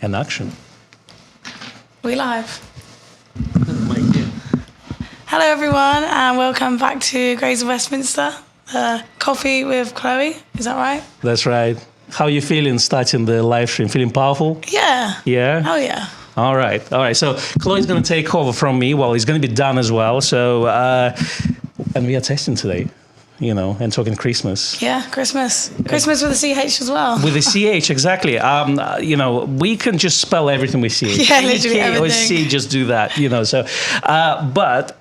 And action. We live. Hello everyone and welcome back to Grays of Westminster. Coffee with Chloe, is that right? That's right. How are you feeling starting the live stream? Feeling powerful? Yeah. Yeah? Oh yeah. All right. So Chloe's going to take over from me. Well, it's going to be done as well. So, and we are testing today, you know, and talking Christmas. Yeah, Christmas. Christmas with a CH as well. With a CH, exactly. You know, we can just spell everything with CH. Yeah, literally everything. Or C, just do that, you know. So, but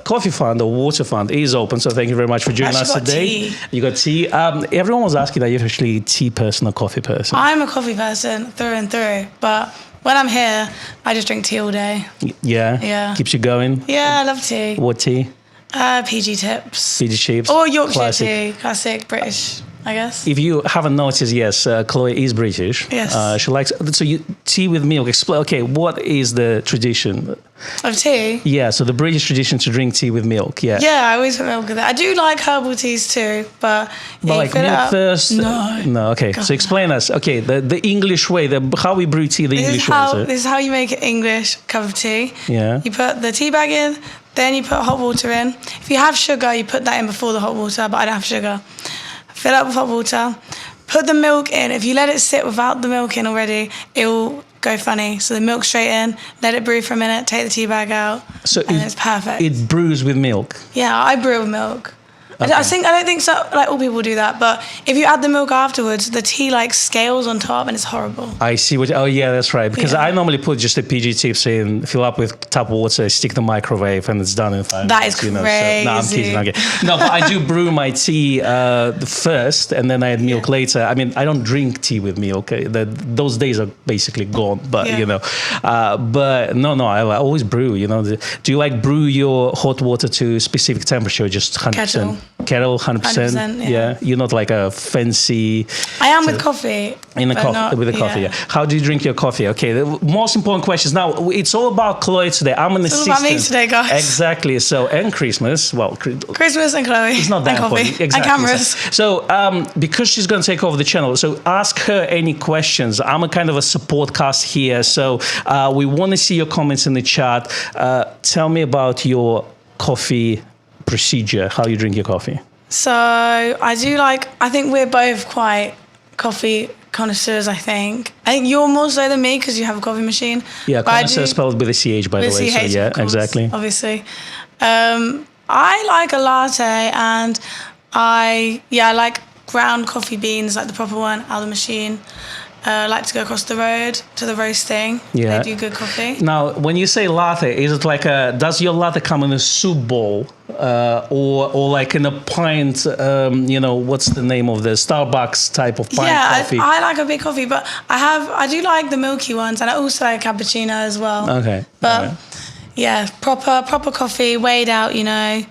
Coffee Fund or Water Fund is open. So thank you very much for joining us today. Tea. You got tea. Everyone was asking that you're actually a tea person or coffee person. I'm a coffee person through and through, but when I'm here, I just drink tea all day. Yeah? Yeah. Keeps you going? Yeah, I love tea. What tea? PG Tips. PG Chips. Or Yorkshire Classic. tea. Classic British, I guess. If you haven't noticed, yes, Chloe is British. Yes. She likes, so you, tea with milk. Explain, okay, what is the tradition? Of tea? Yeah, so the British tradition to drink tea with milk, yeah. Yeah, I always put milk in there. I do like herbal teas too, but like milk first? No, okay. God, so explain us, okay, the English way, how we brew tea the English way. This is how you make an English cup of tea. Yeah. You put the tea bag in, then you put hot water in. If you have sugar, you put that in before the hot water, but I don't have sugar. Fill up with hot water, put the milk in. If you let it sit without the milk in already, it will go funny. So the milk straight in, let it brew for a minute, take the tea bag out, and it's perfect. It brews with milk? Yeah, I brew with milk. Okay. I don't think so. Like all people do that, but if you add the milk afterwards, the tea like scales on top, and it's horrible. I see what. Oh yeah, that's right. Because I normally put just the PG tips in, fill up with tap water, stick the microwave, and it's done in 5 That minutes. is crazy. So, no, I'm kidding. Okay. No, but I do brew my tea first, and then I add milk later. I mean, I don't drink tea with milk. Those days are basically gone. But you know, but no, I always brew. You know, do you like brew your hot water to specific temperature, just 100%? Kettle, 100%. Yeah. You're not like a fancy. I am with coffee. With the coffee, yeah. How do you drink your coffee? Okay, the most important questions. Now, it's all about Chloe today. I'm an assistant. It's all about me today, guys. Exactly. So, and Christmas. Well, Christmas and Chloe. It's not that and important. Coffee. Exactly. And cameras. So, because she's going to take over the channel, so ask her any questions. I'm a kind of a support cast here. So, we want to see your comments in the chat. Tell me about your coffee procedure, how you drink your coffee. So I think we're both quite coffee connoisseurs, I think you're more so than me because you have a coffee machine. Yeah, connoisseur spelled with a CH, by the way. CH, so yeah, course, exactly. Obviously. I like a latte, and I like ground coffee beans, like the proper one, out of the machine. I like to go across the road to the roasting. Yeah. They do good coffee. Now, when you say latte, is it like does your latte come in a soup bowl or like in a pint, you know, what's the name of the Starbucks type of pint coffee? Yeah, I like a big coffee, but I do like the milky ones, and I also like cappuccino as well. Okay. But yeah, proper coffee, weighed out, you know.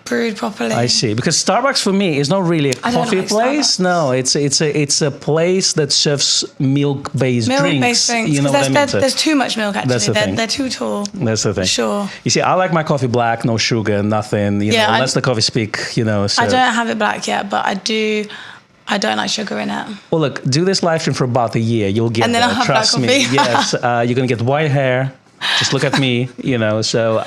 Brewed properly. I see. Because Starbucks for me is not really a coffee place. Starbucks. No, it's a place that serves milk-based drinks. Milk-based drinks. You know what I mean? There's too much milk actually. That's the thing. They're too tall. That's the thing. Sure. You see, I like my coffee black, no sugar, nothing. You know, unless the coffee speak. You know. So. I don't have it black yet, but I do. I don't like sugar in it. Well, look, do this live stream for about a year. You'll get. And then I'll have Trust black me. coffee. Yes, you're gonna get white hair. Just look at me, you know. So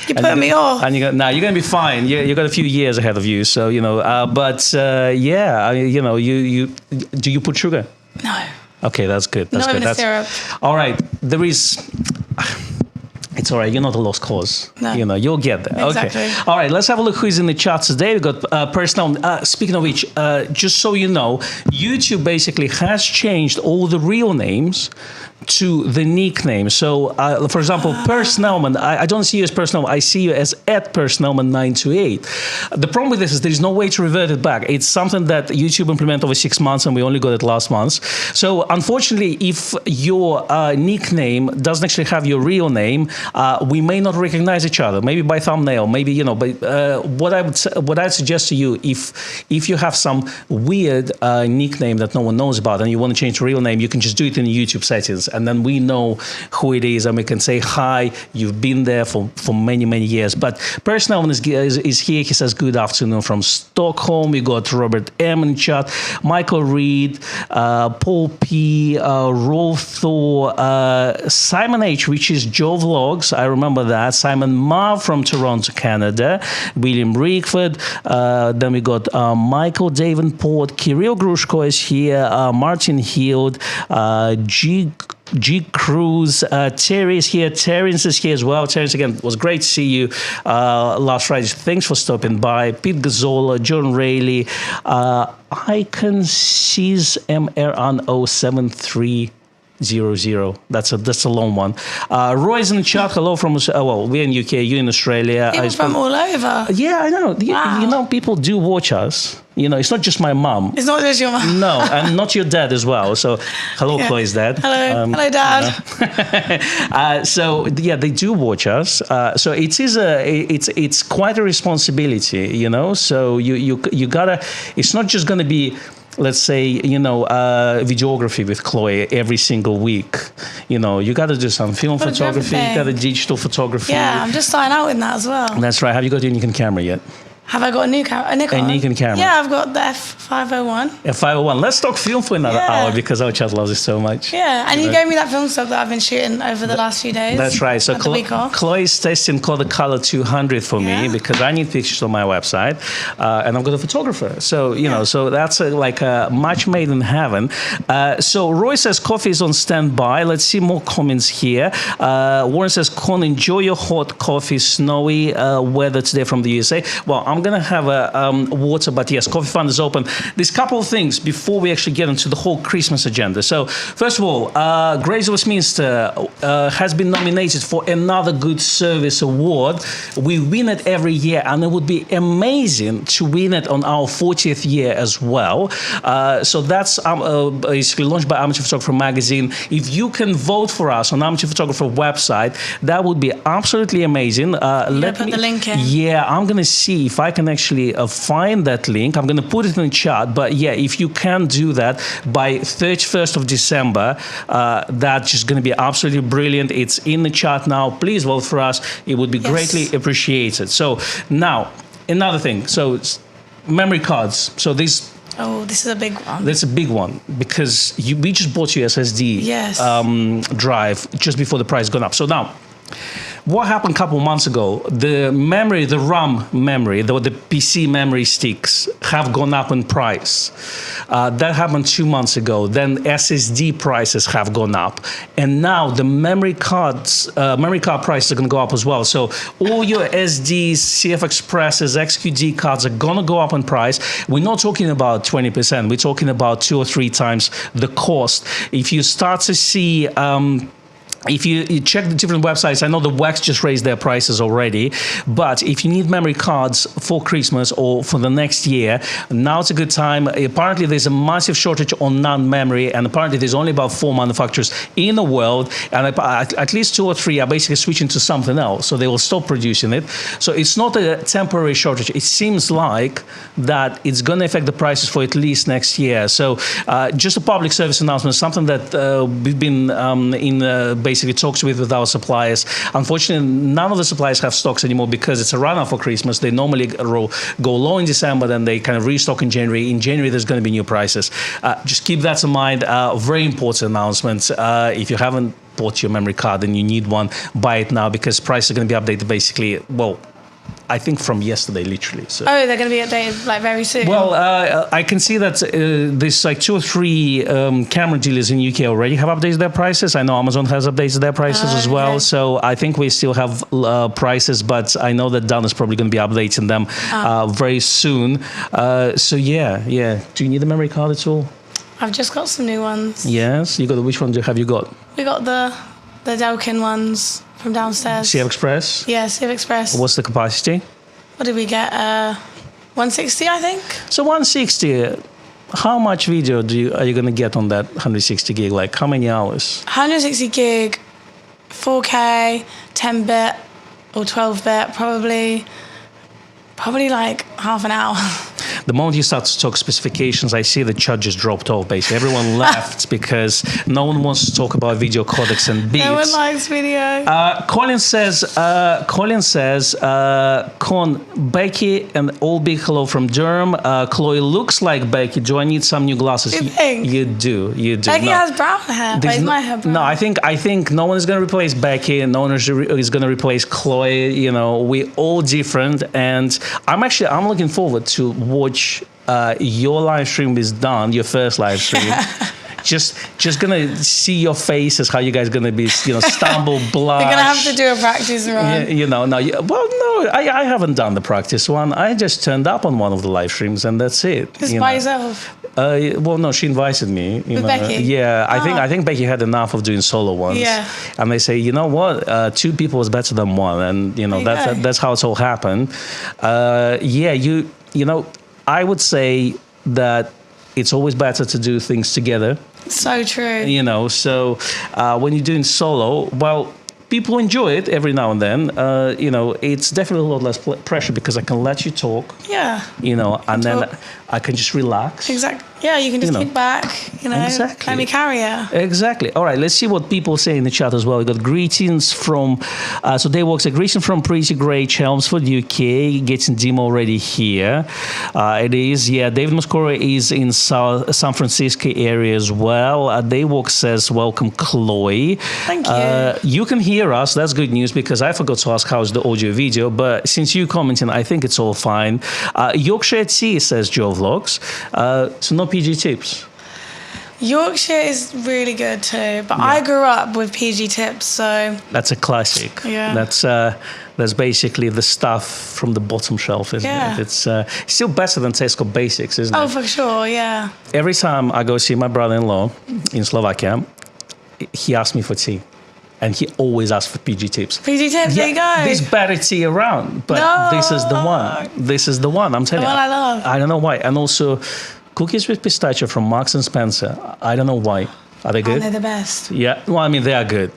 you put me off. And you're gonna be fine. You got a few years ahead of you. So you know. You know, do you put sugar? No. Okay, that's good. That's not good. Even a syrup. All right. There is. It's all right. You're not a lost cause. No. You know, you'll get there. Exactly. Okay. All right. Let's have a look who's in the chat today. We've got personal. Speaking of which, just so you know, YouTube basically has changed all the real names to the nickname. So, for example, Per Snellman, I don't see you as Per Snellman. I see you as @PerSnellman928. The problem with this is there is no way to revert it back. It's something that YouTube implemented over 6 months, and we only got it last month. So, unfortunately, if your nickname doesn't actually have your real name, we may not recognize each other, maybe by thumbnail, maybe, you know, but what I'd suggest to you, if you have some weird nickname that no one knows about and you want to change the real name, you can just do it in the YouTube settings, and then we know who it is, and we can say, hi, you've been there for many, many years. But Person Owner is here. He says, good afternoon from Stockholm. We got Robert M in chat, Michael Reed, Paul P, Rolf Thor, Simon H, which is Joe Vlogs, I remember that, Simon Ma from Toronto, Canada, William Rickford, then we got Michael Davenport, Kirill Grushko is here, Martin Hield, G Cruz, Terry is here, Terrence is here as well. Terrence, again, it was great to see you last Friday. Thanks for stopping by. Pete Gazzola, John Rayleigh, Icon Sees MR 07300. That's a long one. Roy's in the chat. Hello from well, we're in UK, you in Australia. People from all over. Yeah, I know. Wow. You know, people do watch us. You know, it's not just my mum. It's not just your mum. No, and not your dad as well. So, hello, yeah. Chloe's dad. Hello, hello, Dad. So yeah, they do watch us. So it's quite a responsibility, you know. So you gotta. It's not just gonna be, let's say, you know, videography with Chloe every single week. You know, you got to do some film photography, you got to digital photography. Yeah, I'm just starting out with that as well. That's right. Have you got your Nikon camera yet? Have I got a Nikon? A Nikon camera? Yeah, I've got the F501. F501. Let's talk film for another hour because our chat loves it so much. Yeah, and you gave me that film stuff that I've been shooting over the last few days. That's right. So Chloe's testing Kodacolor 200 for me because I need pictures on my website, and I've got a photographer. So you know, so that's like a match made in heaven. So Roy says coffee is on standby. Let's see more comments here. Warren says, Con, enjoy your hot coffee, snowy weather today from the USA. Well, I'm going to have a water, but yes, Coffee Fund is open. There's a couple of things before we actually get into the whole Christmas agenda. So, first of all, Grace of Westminster has been nominated for another Good Service Award. We win it every year, and it would be amazing to win it on our 40th year as well. So that's basically launched by Amateur Photographer Magazine. If you can vote for us on Amateur Photographer website, that would be absolutely amazing. Let me put the link in. Yeah, I'm going to see if I can actually find that link. I'm going to put it in the chat. But yeah, if you can do that by 31st of December, that's just going to be absolutely brilliant. It's in the chat now. Please vote for us. It would be greatly appreciated. So now, another thing. So memory cards. So this. Oh, this is a big one. That's a big one because we just bought your SSD drive just before the price gone up. So now, what happened a couple of months ago, the memory, the RAM memory, the PC memory sticks have gone up in price. That happened 2 months ago. Then SSD prices have gone up. And now the memory card prices are going to go up as well. So all your SDs, CF Expresses, XQD cards are going to go up in price. We're not talking about 20%. We're talking about 2 or 3 times the cost. If you start to see... if you check the different websites, I know the Wax just raised their prices already, but if you need memory cards for Christmas or for the next year, now it's a good time. Apparently, there's a massive shortage on NAND memory, and apparently there's only about 4 manufacturers in the world, and at least 2 or 3 are basically switching to something else, so they will stop producing it. So it's not a temporary shortage. It seems like that it's going to affect the prices for at least next year. So just a public service announcement, something that we've been basically talks with our suppliers. Unfortunately, none of the suppliers have stocks anymore because it's a run-up for Christmas. They normally go low in December, then they kind of restock in January. In January, there's going to be new prices. Just keep that in mind. Very important announcement. If you haven't bought your memory card and you need one, buy it now because prices are going to be updated basically, well, I think from yesterday, literally. So. Oh, they're going to be updated like very soon. Well, I can see that there's like 2 or 3 camera dealers in UK already have updated their prices. I know Amazon has updated their prices as well. Okay. So I think we still have prices, but I know that Dan is probably going to be updating them very soon. So yeah. Do you need a memory card at all? I've just got some new ones. Yes, you got. Which one have you got? We got the Delkin ones. From downstairs. CF Express? Yeah, CF Express. What's the capacity? What did we get? 160, I think. So 160, how much video are you going to get on that 160 gig? Like how many hours? 160 gig, 4K, 10-bit or 12-bit, probably like half an hour. The moment you start to talk specifications, I see the chat just dropped off, basically. Everyone left because no one wants to talk about video codecs and beats. No one likes video. Colin says, Con, Becky, and all big hello from Durham. Chloe looks like Becky. Do I need some new glasses? You think? You do. Becky has brown hair. Why is my hair brown? No, I think no one is going to replace Becky, and no one is going to replace Chloe. You know, we all different, and I'm looking forward to watch your live stream is done, your first live stream. just gonna see your faces, how you guys gonna be, stumble, blush. You're gonna have to do a practice run. I haven't done the practice one. I just turned up on one of the live streams and that's it. Just by yourself. Well, no, she invited me. With Becky? Yeah, I think Becky had enough of doing solo ones. Yeah. And they say, you know what, 2 people is better than 1, and that's how it's all happened. I would say that it's always better to do things together. So true. So when you're doing solo, well, people enjoy it every now and then. It's definitely a lot less pressure because I can let you talk. Yeah. And then I can just relax. Exactly. Yeah, you can just kick back, Exactly. let me carry you. Exactly. All right, let's see what people say in the chat as well. We got greetings from, so Dave Walks, a greeting from Pretty Great Chelmsford, UK, getting Dim already here. It is, yeah, David Moscora is in San Francisco area as well. Dave Walks says, welcome, Chloe. Thank you. You can hear us, that's good news, because I forgot to ask how's the audio video, but since you commenting, I think it's all fine. Yorkshire Tea, says Joe Vlogs. So no PG tips. Yorkshire is really good too, but I grew up with PG tips, so that's a classic. Yeah, that's basically the stuff from the bottom shelf, isn't it? It's still better than Tesco Basics, isn't it? Oh, for sure, yeah. Every time I go see my brother-in-law in Slovakia, he asks me for tea. And he always asks for PG tips. PG tips, there you go. There's better tea around, but this is the one. This is the one, I'm telling you. The one I love. I don't know why. And also, cookies with pistachio from Marks and Spencer. I don't know why. Are they good? They're the best. Yeah. Well, I mean, they are good.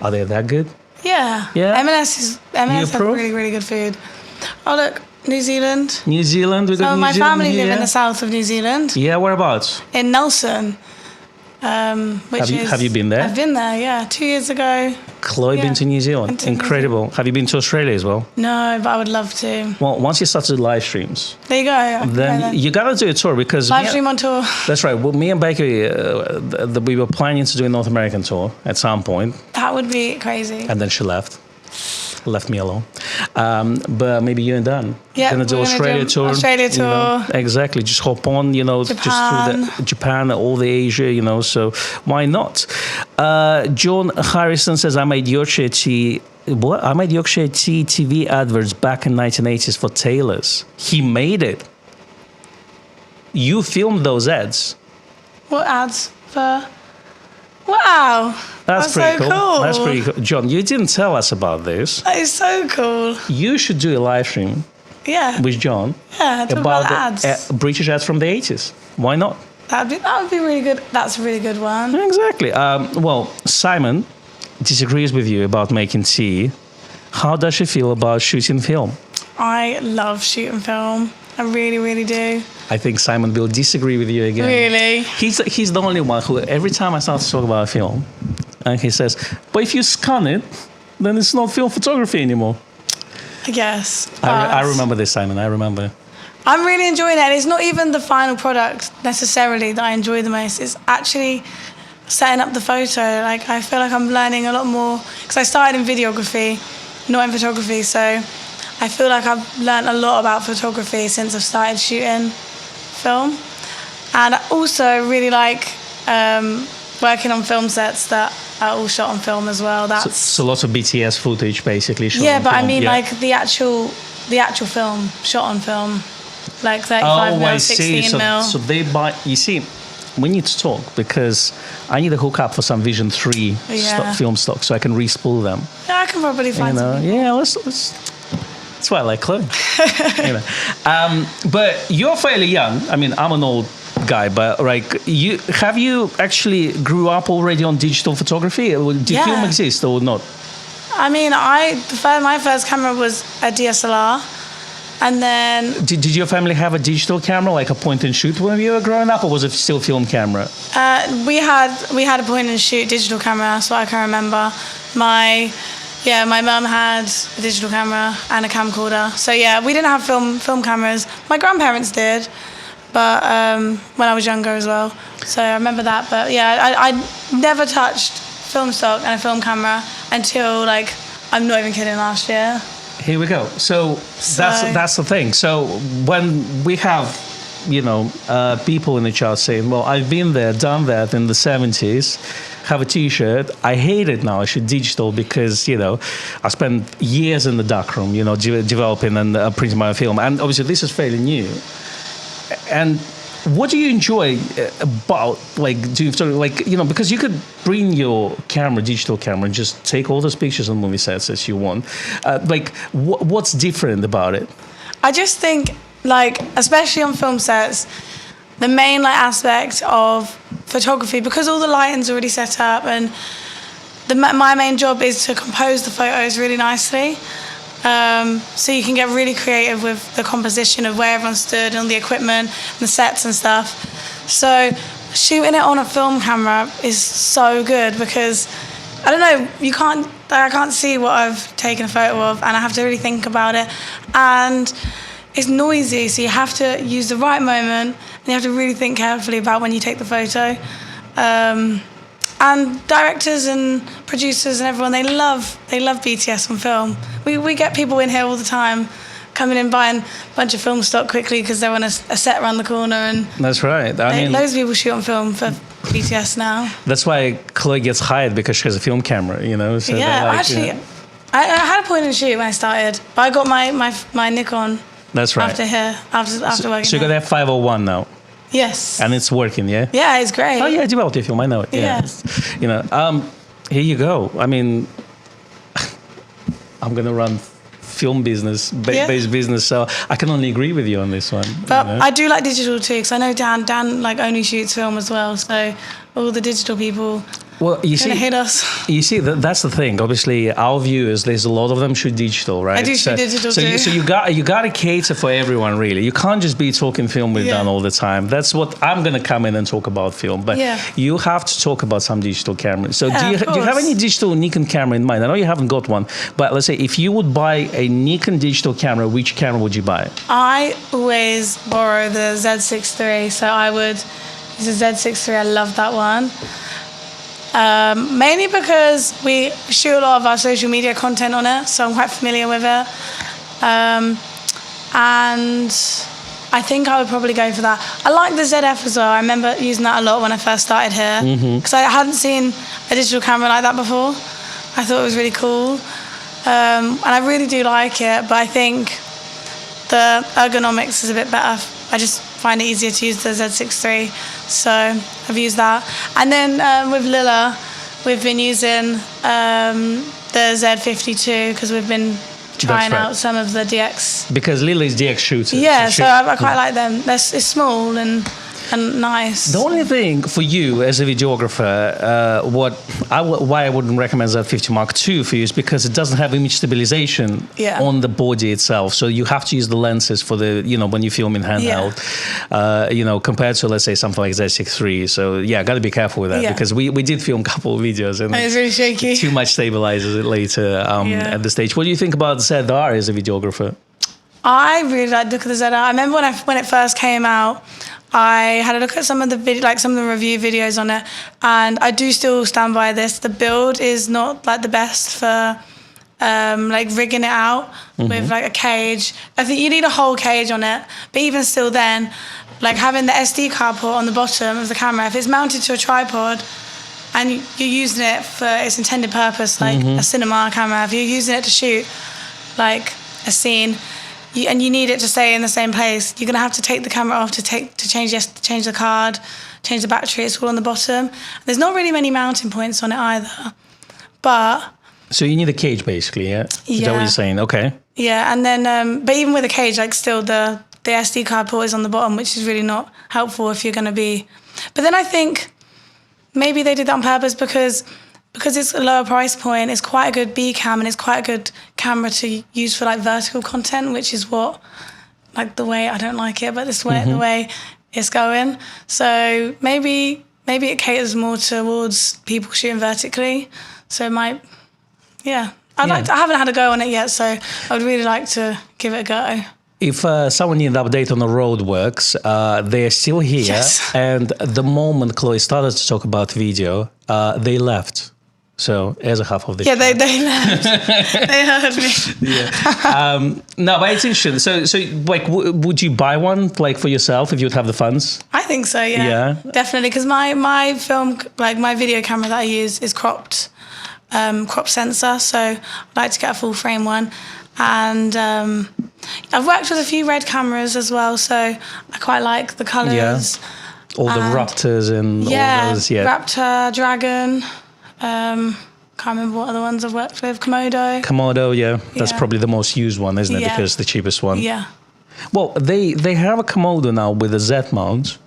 Are they that good? Yeah. Yeah. M&S has really, really good food. Oh, look, New Zealand. New Zealand. So my family live in the south of New Zealand. Yeah, whereabouts? In Nelson. Have you been there? I've been there, yeah, 2 years ago. Chloe been to New Zealand? Incredible. Have you been to Australia as well? No, but I would love to. Well, once you start to do live streams, there you go. Then you gotta do a tour because live stream on tour. That's right. Well, me and Becky, we were planning to do a North American tour at some point. That would be crazy. And then she left me alone. But maybe you and Dan gonna do Australia tour. Australia tour. Exactly. Just hop on, Japan. just through Japan, all the Asia, so why not? John Harrison says, I made Yorkshire Tea TV adverts back in 1980s for tailors. He made it. You filmed those ads. What ads for? Wow. That's pretty so cool. That's pretty cool. John, you didn't tell us about this. That is so cool. You should do a live stream. Yeah. With John. Yeah, talk about the ads. British ads from the 80s. Why not? That would be really good. That's a really good one. Exactly. Well, Simon disagrees with you about making tea. How does she feel about shooting film? I love shooting film. I really, really do. I think Simon will disagree with you again. Really? He's the only one who, every time I start to talk about a film, and he says, but if you scan it, then it's not film photography anymore. I guess. I remember this, Simon. I remember. I'm really enjoying it. It's not even the final product necessarily that I enjoy the most. It's actually setting up the photo. Like, I feel like I'm learning a lot more because I started in videography, not in photography. So I feel like I've learned a lot about photography since I've started shooting film. And I also really like working on film sets that are all shot on film as well. That's so lots of BTS footage basically shot on but film. I mean like the actual film shot on film, like 35mm, 16mm. So they buy. You see, we need to talk because I need a hookup for some Vision 3 film stock so I can re-spool them. Yeah, I can probably find some. Yeah, let's. That's why I like Chloe. But you're fairly young. I mean, I'm an old guy, but like have you actually grew up already on digital photography? Did film exist or not? I mean, my first camera was a DSLR, and then did your family have a digital camera, like a point and shoot, when you were growing up, or was it still film camera? We had a point and shoot digital camera. That's what I can remember. My mum had a digital camera and a camcorder. So yeah, we didn't have film cameras. My grandparents did, but when I was younger as well. So I remember that. But yeah, I never touched film stock and a film camera until, like, I'm not even kidding, last year. Here we go. So that's the thing. So when we have, people in the chat saying, well, I've been there, done that in the 70s, have a T-shirt. I hate it now. I should digital because, I spent years in the darkroom, developing and printing my film. And obviously this is fairly new. And what do you enjoy about, like, doing photography? Like, because you could bring your digital camera, and just take all those pictures on movie sets as you want. What's different about it? I just think, like, especially on film sets, the main, like, aspect of photography, because all the lighting's already set up, and my main job is to compose the photos really nicely. So you can get really creative with the composition of where everyone stood and the equipment and the sets and stuff. So shooting it on a film camera is so good because, I don't know, I can't see what I've taken a photo of, and I have to really think about it. And it's noisy, so you have to use the right moment, and you have to really think carefully about when you take the photo. And directors and producers and everyone, they love BTS on film. We get people in here all the time, coming in buying a bunch of film stock quickly because they're on a set around the corner. And that's right. Loads of people shoot on film for BTS now. That's why Chloe gets hired, because she has a film camera, So actually, I had a point and shoot when I started, but I got my Nikon. That's right. After working. So you got that 501 now. Yes. And it's working, yeah? Yeah, it's great. Oh, yeah, I developed your film. I know it. Yeah. Here you go. I mean, I'm going to run film business, based business, so I can only agree with you on this one. But I do like digital too, because I know Dan like only shoots film as well, so all the digital people... Well, you see, hit us. You see, that's the thing. Obviously, our viewers, there's a lot of them shoot digital, right? I do shoot digital too. So you got to cater for everyone, really. You can't just be talking film we've done all the time. That's what I'm going to come in and talk about film. But you have to talk about some digital cameras. So do you have any digital Nikon camera in mind? I know you haven't got one, but let's say if you would buy a Nikon digital camera, which camera would you buy? I always borrow the Z6 III, so I would use the Z6 III. I love that one. Mainly because we shoot a lot of our social media content on it, so I'm quite familiar with it. And I think I would probably go for that. I like the ZF as well. I remember using that a lot when I first started here, because I hadn't seen a digital camera like that before. I thought it was really cool. And I really do like it, but I think the ergonomics is a bit better. I just find it easier to use the Z6 III, so I've used that. And then with Lila, we've been using the Z52 because we've been trying out some of the DX. Because Lila is DX shooters. Yeah, so I quite like them. It's small and nice. The only thing for you as a videographer, why I wouldn't recommend Z50 Mark II for you is because it doesn't have image stabilization on the body itself. So you have to use the lenses for the, when you film in handheld, compared to, let's say, something like Z6 III. So yeah, got to be careful with that because we did film a couple of videos and it's really shaky. Too much stabilizes it later at the stage. What do you think about ZR as a videographer? I really like the look of the ZR. I remember when it first came out, I had a look at some of the review videos on it, and I do still stand by this. The build is not like the best for rigging it out with like a cage. I think you need a whole cage on it, but even still then, like having the SD card port on the bottom of the camera, if it's mounted to a tripod and you're using it for its intended purpose, like a cinema camera, if you're using it to shoot like a scene, and you need it to stay in the same place, you're gonna have to take the camera off to change the card, change the battery. It's all on the bottom. There's not really many mounting points on it either, but so you need a cage basically, yeah? Is that what you're saying? Okay. Yeah, and then but even with a cage, like still the the SD card port is on the bottom, which is really not helpful if you're going to be... But then I think maybe they did that on purpose because it's a lower price point, it's quite a good B cam and it's quite a good camera to use for like vertical content, which is what, like the way, I don't like it, but this way, the way it's going. So maybe it caters more towards people shooting vertically. So it might, I haven't had a go on it yet, so I would really like to give it a go. If someone needs an update on the roadworks, they're still here. Yes. And the moment Chloe started to talk about video, they left. So as a half of the they left. They heard me. No, but it's interesting. So like, would you buy one like for yourself if you'd have the funds? I think so. Yeah. Definitely, because my film, like my video camera that I use is cropped sensor. So I'd like to get a full frame one, and I've worked with a few red cameras as well. So I quite like the colours. Yeah. All the Raptors and all those. Yeah. Raptor, Dragon. Can't remember what other ones I've worked with. Komodo, that's probably the most used one, isn't it? Yeah. Because it's the cheapest one. Yeah. Well, they have a Komodo now with a Z mount.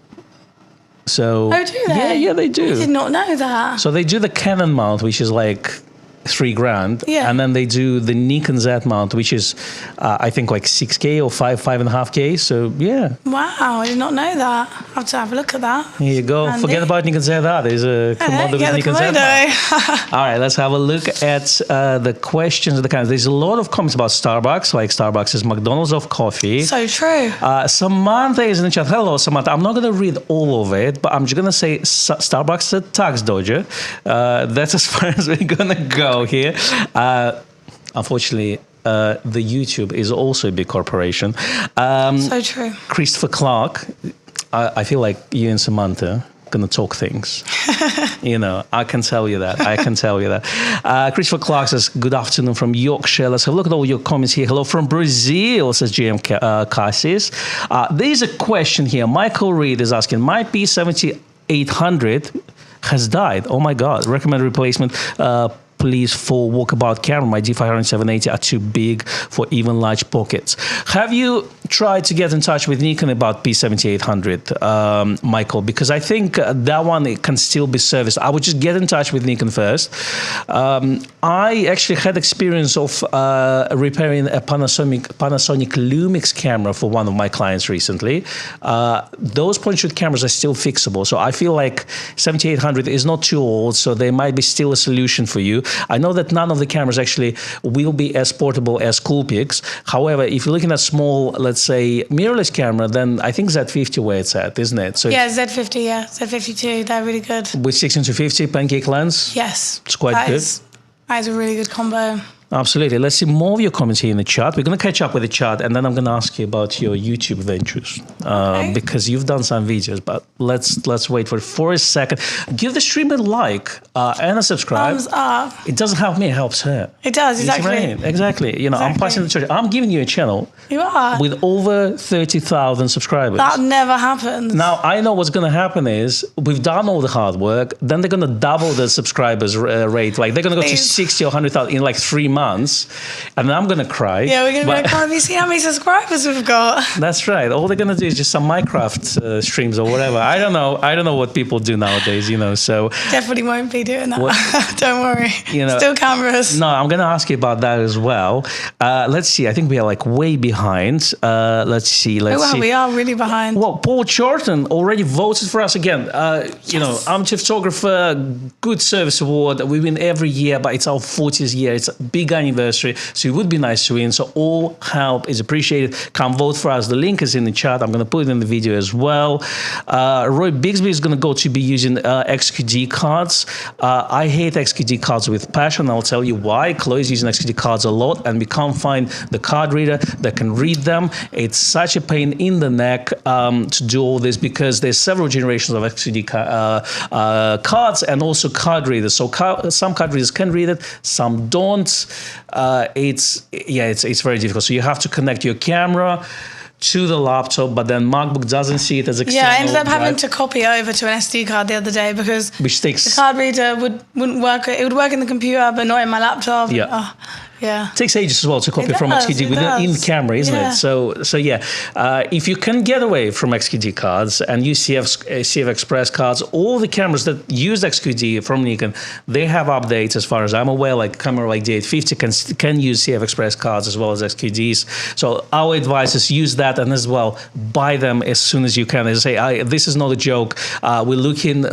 So oh, do they? Yeah, they do. I did not know that. So they do the Canon mount, which is like $3,000, and then they do the Nikon Z mount, which is I think like 6K or 5.5K. So yeah. Wow, I did not know that. I have to have a look at that. Here you go. Handy. Forget about Nikon ZR. There's a Komodo with Nikon Z mount. All right, let's have a look at the questions of the comments. There's a lot of comments about Starbucks, like Starbucks is McDonald's of coffee. So true. Samantha is in the chat. Hello, Samantha. I'm not going to read all of it, but I'm just going to say Starbucks is a tax dodger. That's as far as we're going to go here. Unfortunately, the YouTube is also a big corporation. So true. Christopher Clark, I feel like you and Samantha gonna talk things. I can tell you that. Christopher Clark says, good afternoon from Yorkshire. Let's have a look at all your comments here. Hello from Brazil, says GM Cassis. There's a question here. Michael Reed is asking, my P7800 has died. Oh my God. Recommend replacement, please, for walkabout camera. My D500 780 are too big for even large pockets. Have you tried to get in touch with Nikon about P7800, Michael? Because I think that one, it can still be serviced. I would just get in touch with Nikon first. I actually had experience of repairing a Panasonic Lumix camera for one of my clients recently. Those point-and-shoot cameras are still fixable. So I feel like 7800 is not too old, so there might be still a solution for you. I know that none of the cameras actually will be as portable as Coolpix. However, if you're looking at small, let's say, mirrorless camera, then I think Z50 where it's at, isn't it? So yeah, Z50, Z52, they're really good. With 16-50 pancake lens? Yes. It's quite good. That is a really good combo. Absolutely. Let's see more of your comments here in the chat. We're going to catch up with the chat, and then I'm going to ask you about your YouTube ventures, because you've done some videos. But let's wait for a second. Give the stream a like and a subscribe. Thumbs up. It doesn't help me; it helps her. It does, exactly. Exactly. I'm passing the torch. I'm giving you a channel. You are. With over 30,000 subscribers. That never happens. Now, I know what's going to happen is we've done all the hard work. Then they're going to double the subscribers rate. Like they're going to go to 60 or 100,000 in like 3 months. And then I'm going to cry. Yeah, we're going to cry. Have you seen how many subscribers we've got? That's right. All they're going to do is just some Minecraft streams or whatever. I don't know what people do nowadays, so. Definitely won't be doing that. Don't worry. Still cameras. No, I'm going to ask you about that as well. Let's see. I think we are like way behind. Let's see. We are really behind. Well, Paul Chorton already voted for us again. Yes. Amateur photographer, good service award. We win every year, but it's our 40th year. It's a big anniversary, so it would be nice to win. So all help is appreciated. Come vote for us. The link is in the chat. I'm going to put it in the video as well. Roy Bigsby is going to be using XQD cards. I hate XQD cards with passion. I'll tell you why. Chloe's using XQD cards a lot, and we can't find the card reader that can read them. It's such a pain in the neck to do all this, because there's several generations of XQD cards and also card readers. So some card readers can read it, some don't. It's very difficult. So you have to connect your camera to the laptop, but then MacBook doesn't see it as external. Yeah, I ended up having to copy over to an SD card the other day because which takes the card reader wouldn't work. It would work in the computer, but not in my laptop. Yeah. Yeah. It takes ages as well to copy from does, XQD it in does. camera, isn't Yeah. it? So yeah, if you can get away from XQD cards and use CF Express cards, all the cameras that use XQD from Nikon, they have updates as far as I'm aware. Like camera like the 850 can use CF Express cards as well as XQDs. So our advice is use that, and as well buy them as soon as you can. As I say, this is not a joke. We're looking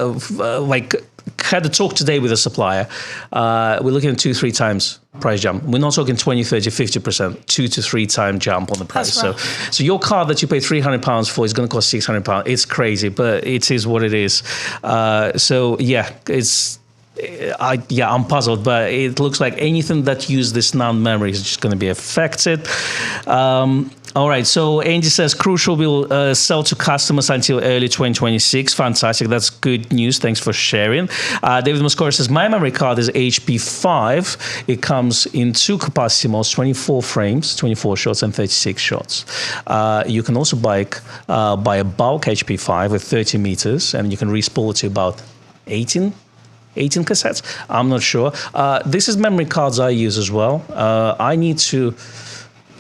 had a talk today with a supplier. We're looking at 2-3 times price jump. We're not talking 20, 30, 50%, 2 to 3 time jump on the price. So your car that you pay £300 for is going to cost £600. It's crazy, but it is what it is. So yeah, I'm puzzled, but it looks like anything that uses this NAND memory is just going to be affected. All right, so Andy says Crucial will sell to customers until early 2026. Fantastic, that's good news. Thanks for sharing. David Moscora says my memory card is HP5. It comes in 2 capacity modes, 24 frames, 24 shots, and 36 shots. You can also buy a bulk HP5 with 30 meters, and you can respool it to about 18 cassettes. I'm not sure. This is memory cards I use as well.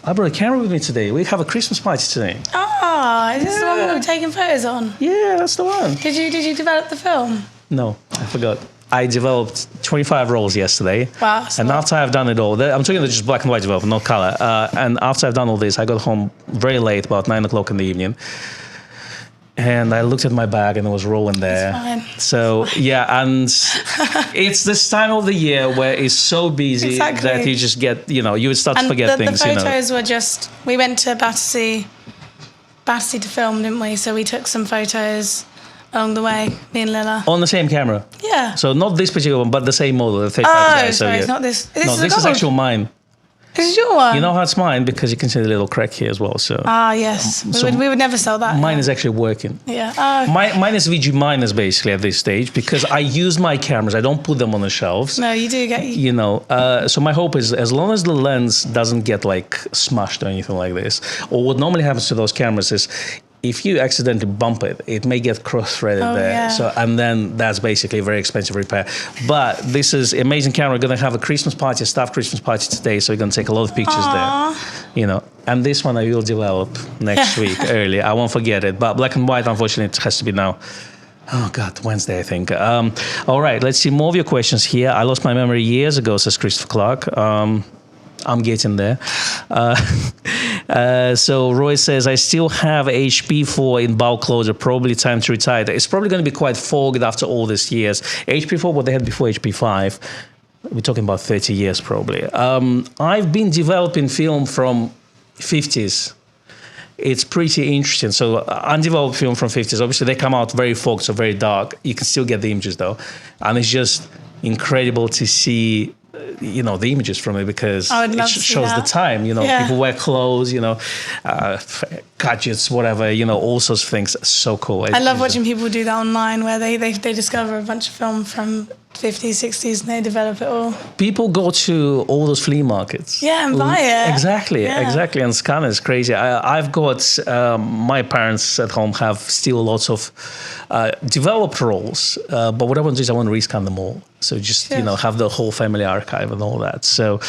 I brought a camera with me today. We have a Christmas party today. Ah, is this the one we were taking photos on? Yeah, that's the one. Did you develop the film? No, I forgot. I developed 25 rolls yesterday. Wow. And after I've done it all, I'm talking about just black and white development, not color. And after I've done all this, I got home very late, about 9 o'clock in the evening. And I looked at my bag and it was rolling there. It's fine. So, yeah, and it's this time of the year where it's so busy that you just get, you would start to forget things. The photos were just, we went to Battersea to film, didn't we? So we took some photos along the way, me and Lila. On the same camera? Yeah. So not this particular one, but the same model, the 35 Oh, sorry, it's not this. This is actually mine. This is your one? You know how it's mine? Because you can see the little crack here as well. So yes. We would never sell that. Mine is actually working. Yeah. Oh. Mine is VG minus basically at this stage because I use my cameras. I don't put them on the shelves. No, you do get... so my hope is as long as the lens doesn't get like smashed or anything like this, or what normally happens to those cameras is if you accidentally bump it, it may get cross-threaded there. Yeah. So, and then that's basically a very expensive repair. But this is amazing camera. We're going to have a Christmas party, a staff Christmas party today. So we're going to take a lot of pictures there. And this one I will develop next week early. I won't forget it. But black and white, unfortunately, it has to be now. Oh, God, Wednesday, I think. All right, let's see more of your questions here. I lost my memory years ago, says Christopher Clark. I'm getting there. So Roy says, I still have HP4 in bulk loader, probably time to retire. It's probably going to be quite fogged after all these years. HP4, what they had before HP5, we're talking about 30 years probably. I've been developing film from 50s. It's pretty interesting. So undeveloped film from 50s, obviously they come out very fogged, so very dark. You can still get the images though. And it's just incredible to see the images from it because it shows the time, people wear clothes, gadgets, whatever, all sorts of things. So cool. I love watching people do that online where they discover a bunch of film from 50s, 60s and they develop it all. People go to all those flea markets. Yeah, and buy it. Exactly. And scan it. It's crazy. I've got, my parents at home have still lots of developed rolls, but what I want to do is I want to rescan them all. So just, have the whole family archive and all that. So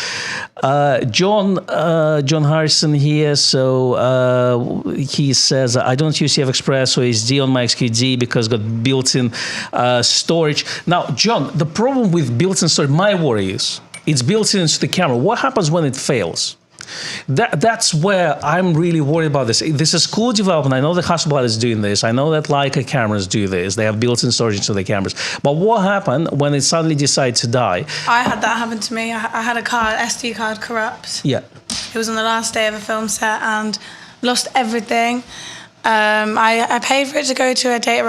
John Harrison here. So he says, I don't use CF Express or SD on my XQD because got built-in storage. Now, John, the problem with built-in storage, my worry is, it's built into the camera. What happens when it fails? That's where I'm really worried about this. This is cool development. I know that Hasselblad is doing this. I know that Leica cameras do this. They have built-in storage into their cameras. But what happened when it suddenly decides to die? I had that happen to me. I had a SD card corrupt. Yeah. It was on the last day of a film set and lost everything. I paid for it to go to a data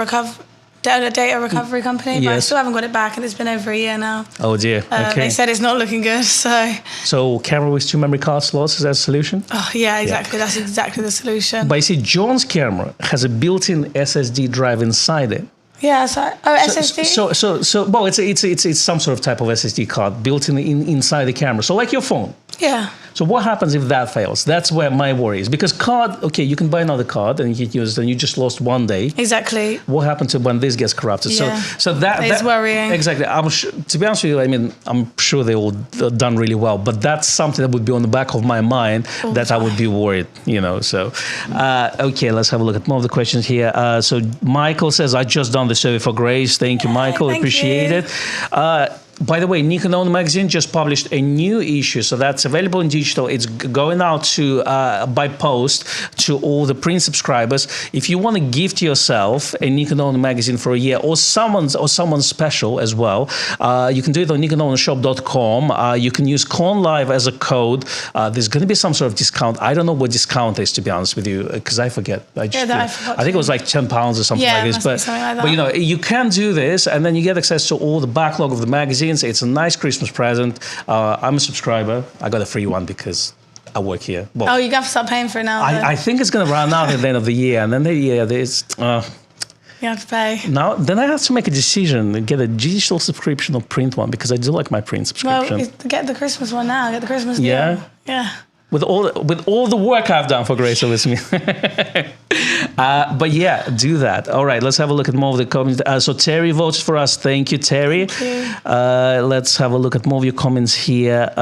recovery company, but I still haven't got it back, and it's been over a year now. Oh dear. Okay. They said it's not looking good, so. So camera with 2 memory card slots, is that a solution? Oh yeah, exactly. Yeah. That's exactly the solution. But you see, John's camera has a built-in SSD drive inside it. Yeah, SSD. Well, it's some sort of type of SSD card built inside the camera. So like your phone. Yeah. So what happens if that fails? That's where my worry is. Because card, okay, you can buy another card and you use it, and you just lost one day. Exactly. What happens to when this gets corrupted? Yeah. So that is worrying. Exactly. To be honest with you, I mean, I'm sure they all done really well, but that's something that would be on the back of my mind that I would be worried, So, okay, let's have a look at more of the questions here. So Michael says, I just done the survey for Grace. Thank you, Michael. Appreciate it. By the way, Nikon Owner magazine just published a new issue, so that's available in digital. It's going out to by post to all the print subscribers. If you want to gift yourself a Nikon Owner magazine for a year, or someone special as well, you can do it on nikonownershop.com. You can use ConLive as a code. There's going to be some sort of discount. I don't know what discount is, to be honest with you, because I forget. I think it was like £10 or something like this. But you can do this, and then you get access to all the backlog of the magazine. It's a nice Christmas present. I'm a subscriber. I got a free one because I work here. Well, you have to start paying for it now. I think it's going to run out at the end of the year, and then you have to pay. Now, then I have to make a decision and get a digital subscription or print one, because I do like my print subscription. Well, get the Christmas one now. Get the Christmas deal. Yeah. With all the work I've done for Grace with me. But yeah, do that. All right, let's have a look at more of the comments. So Terry voted for us. Thank you, Terry. Thank you. Let's have a look at more of your comments here.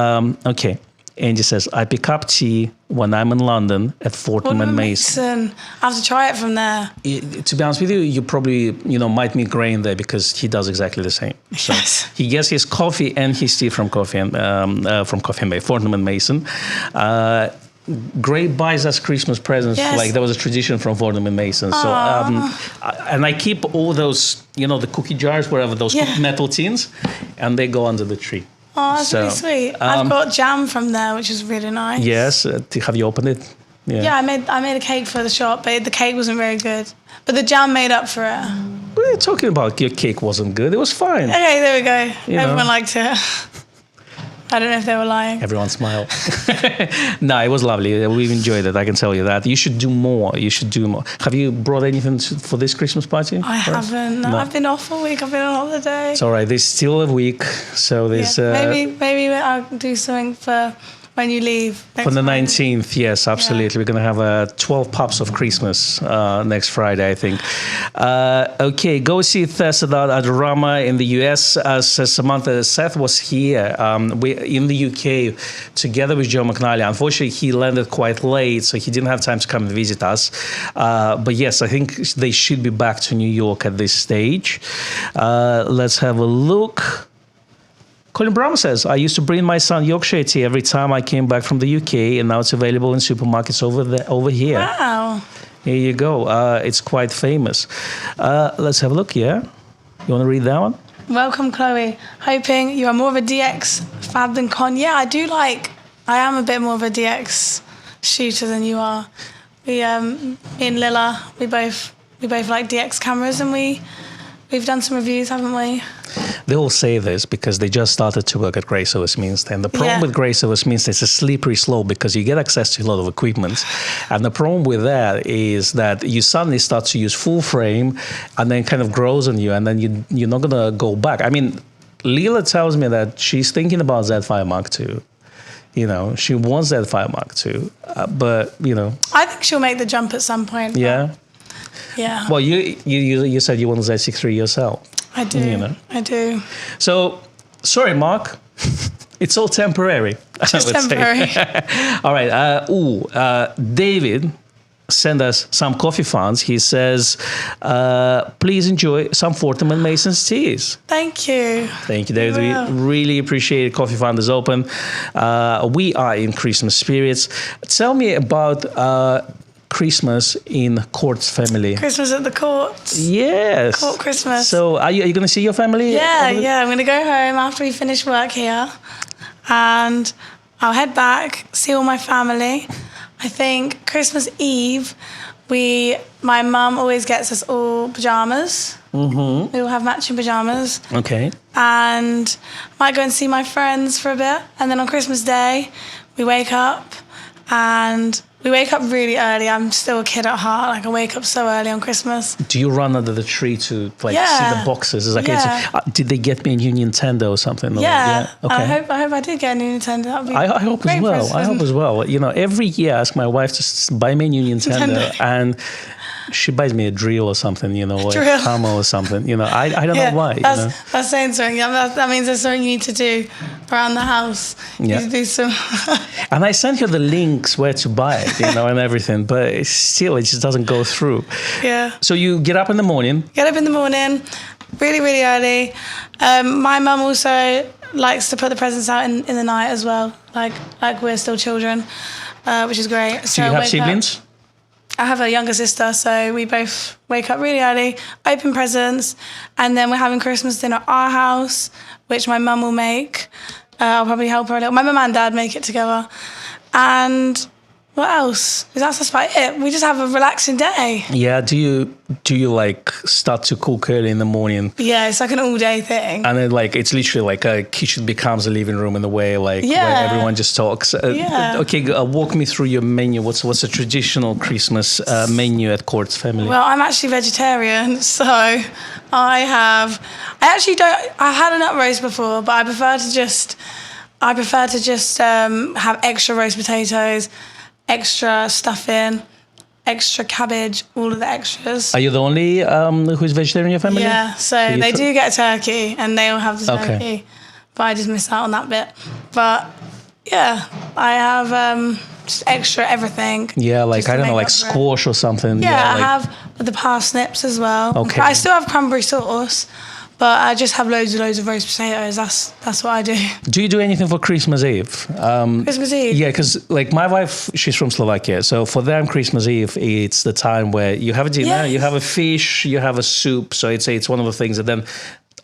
Okay. Angie says, I pick up tea when I'm in London at Fortnum and Mason. I have to try it from there. To be honest with you, you probably might meet Graham there, because he does exactly the same. So yes. He gets his coffee and his tea from Koffee and Fortnum and Mason. Gray buys us Christmas presents. Yes. Like there was a tradition from Fortnum and Mason. So and I keep all those, the cookie jars, wherever, those metal tins, and they go under the tree. Oh, that's really sweet. I've got jam from there, which is really nice. Yes. Have you opened it? Yeah, I made a cake for the shop, but the cake wasn't very good. But the jam made up for it. What are you talking about? Your cake wasn't good. It was fine. Okay, there we go. Everyone liked it. I don't know if they were lying. Everyone smiled. No, it was lovely. We enjoyed it. I can tell you that. You should do more. Have you brought anything for this Christmas party? I haven't. No. I've been off all week. I've been on holiday. It's all right. There's still a week. So there's... Maybe I'll do something for when you leave. For the 19th, yes, absolutely. Yeah. We're going to have 12 Pups of Christmas next Friday, I think. Okay, go see Thessadat at Rama in the US. Says Samantha, Seth was here in the UK together with Joe McNally. Unfortunately, he landed quite late, so he didn't have time to come and visit us. But yes, I think they should be back to New York at this stage. Let's have a look. Colin Brown says, I used to bring my son Yorkshire tea every time I came back from the UK, and now it's available in supermarkets over here. Wow. Here you go. It's quite famous. Let's have a look, yeah? You want to read that one? Welcome, Chloe. Hoping you are more of a DX fab than Con. Yeah, I am a bit more of a DX shooter than you are. Me and Lila, we both like DX cameras, and we've done some reviews, haven't we? They all say this because they just started to work at Grace Westminster. And the problem with Grace Westminster is a slippery slope, because you get access to a lot of equipment. And the problem with that is that you suddenly start to use full frame, and then kind of grows on you, and then you're not going to go back. I mean, Leela tells me that she's thinking about Z5 Mark II. She wants Z5 Mark II. But, I think she'll make the jump at some point. Yeah? Yeah. Well, you said you want a Z6 III yourself. I do. I do. So, sorry, Mark. It's all temporary. Just temporary. All right. David sent us some coffee funds. He says, please enjoy some Fortnum and Mason's teas. Thank you. Thank you, David. We really appreciate it. Coffee Fund is open. We are in Christmas spirits. Tell me about... Christmas in Court's family. Christmas at the Court. Yes. Court Christmas. So are you going to see your family? Yeah. I'm going to go home after we finish work here, and I'll head back, see all my family. I think Christmas Eve, my mum always gets us all pajamas. Mm-hmm. We all have matching pajamas. Okay. And I might go and see my friends for a bit, and then on Christmas Day, we wake up and We wake up really early. I'm still a kid at heart. Like I wake up so early on Christmas. Do you run under the tree to like see the boxes? It's like, did they get me a new Nintendo or something? Yeah. Okay. I hope I did get a new Nintendo. That'd be I hope as well. present. I hope as well. You know, every year I ask my wife to buy me a new Nintendo. And she buys me a drill or something, you know, or a hammer or something. You know, I don't know why. That's saying something. That means there's something you need to do around the house. You need to do some. And I sent her the links where to buy it, you know, and everything, but it just doesn't go through. Yeah. So you get up in the morning. Get up in the morning, really, really early. My mum also likes to put the presents out in the night as well, like we're still children, which is great. So you have siblings? I have a younger sister, so we both wake up really early, open presents, and then we're having Christmas dinner at our house, which my mum will make. I'll probably help her a little. My mum and dad make it together. And what else? That's about it. We just have a relaxing day. Yeah. Do you like start to cook early in the morning? Yeah, it's like an all day thing. And then like it's literally like a kitchen becomes a living room in a way, like where everyone just talks. Okay, walk me through your menu. What's a traditional Christmas menu at Court's family? Well, I'm actually vegetarian, so I had a nut roast before, but I prefer to just have extra roast potatoes, extra stuffing, extra cabbage, all of the extras. Are you the only who's vegetarian in your family? Yeah, so they do get turkey and they all have the turkey, but I just miss out on that bit. But yeah, I have just extra everything. Yeah, like I don't know, like squash or something. Yeah, I have the parsnips as well. Okay. I still have cranberry sauce, but I just have loads of roast potatoes. That's what I do. Do you do anything for Christmas Eve? Christmas Eve? Yeah, because like my wife, she's from Slovakia. So for them, Christmas Eve, it's the time where you have a dinner, you have a fish, you have a soup. So it's one of the things that then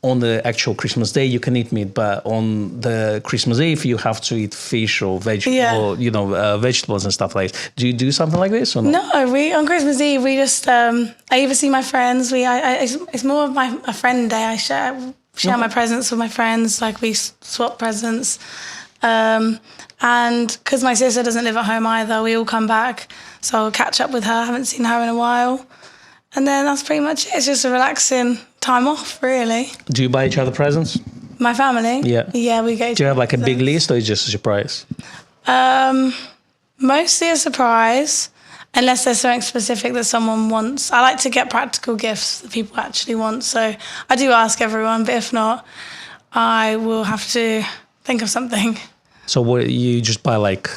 on the actual Christmas day, you can eat meat. But on the Christmas Eve, you have to eat fish or or, you know, vegetables and stuff like that. Do you do something like this or not? No, on Christmas Eve, we just, I either see my friends. It's more of a friend day. I share my presents with my friends. Like we swap presents. And because my sister doesn't live at home either, we all come back. So I'll catch up with her. I haven't seen her in a while. And then that's pretty much it. It's just a relaxing time off, really. Do you buy each other presents? My family? Yeah. Yeah, we go. Do you have like a big list or is it just a surprise? Mostly a surprise, unless there's something specific that someone wants. I like to get practical gifts that people actually want. So I do ask everyone, but if not, I will have to think of something. So what, you just buy like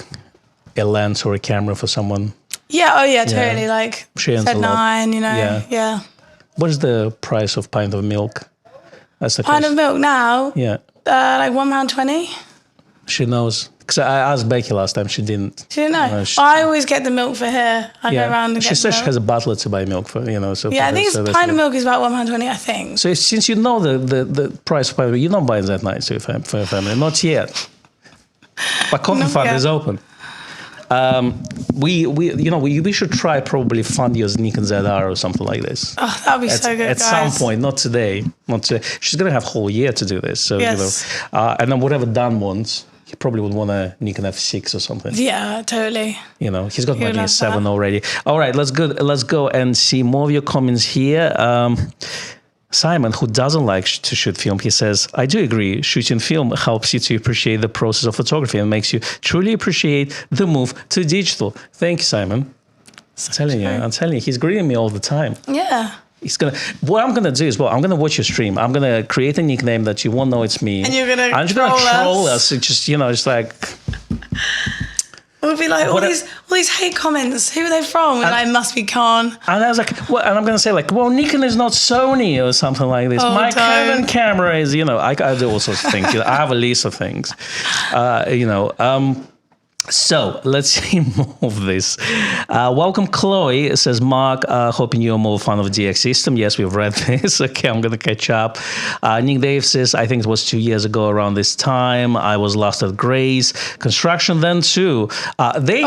a lens or a camera for someone? Yeah, totally. Like Z9, you know. Yeah. What is the price of pint of milk? That's the pint of milk now? Yeah. Like £1.20. She knows. Because I asked Becky last time, she didn't. She didn't know. I always get the milk for here. I go around and get She says she has a butler to buy milk for, you know. So I think a pint of milk is about £1.20, I think. So since you know the price of pint of milk, you don't buy that night for your family. Not yet. But Coffee Fund is open. We should try probably fund your Nikon ZR or something like this. Oh, that would be so good, at some point, not today. She's gonna have a whole year to do this. So you know, and then whatever Dan wants, he probably would want a Nikon F6 or something. Yeah, totally. You know, he's got maybe a 7 already. All right, let's go and see more of your comments here. Simon, who doesn't like to shoot film, he says, I do agree. Shooting film helps you to appreciate the process of photography and makes you truly appreciate the move to digital. Thank you, Simon. I'm telling you, he's greeting me all the time. Yeah. What I'm gonna do is, I'm gonna watch your stream. I'm gonna create a nickname that you won't know it's me. And you're gonna troll us. It's just, it's like. We'll be like, all these hate comments, who are they from? And like, must be Khan. And I was like, and I'm going to say like, Nikon is not Sony or something like this. My current camera is, I do all sorts of things. I have a list of things, So let's see more of this. Welcome, Chloe. It says, Mark, hoping you're more fan of the DX system. Yes, we've read this. Okay, I'm going to catch up. Nick Dave says, I think it was 2 years ago around this time. I was last at Grace. Construction then too.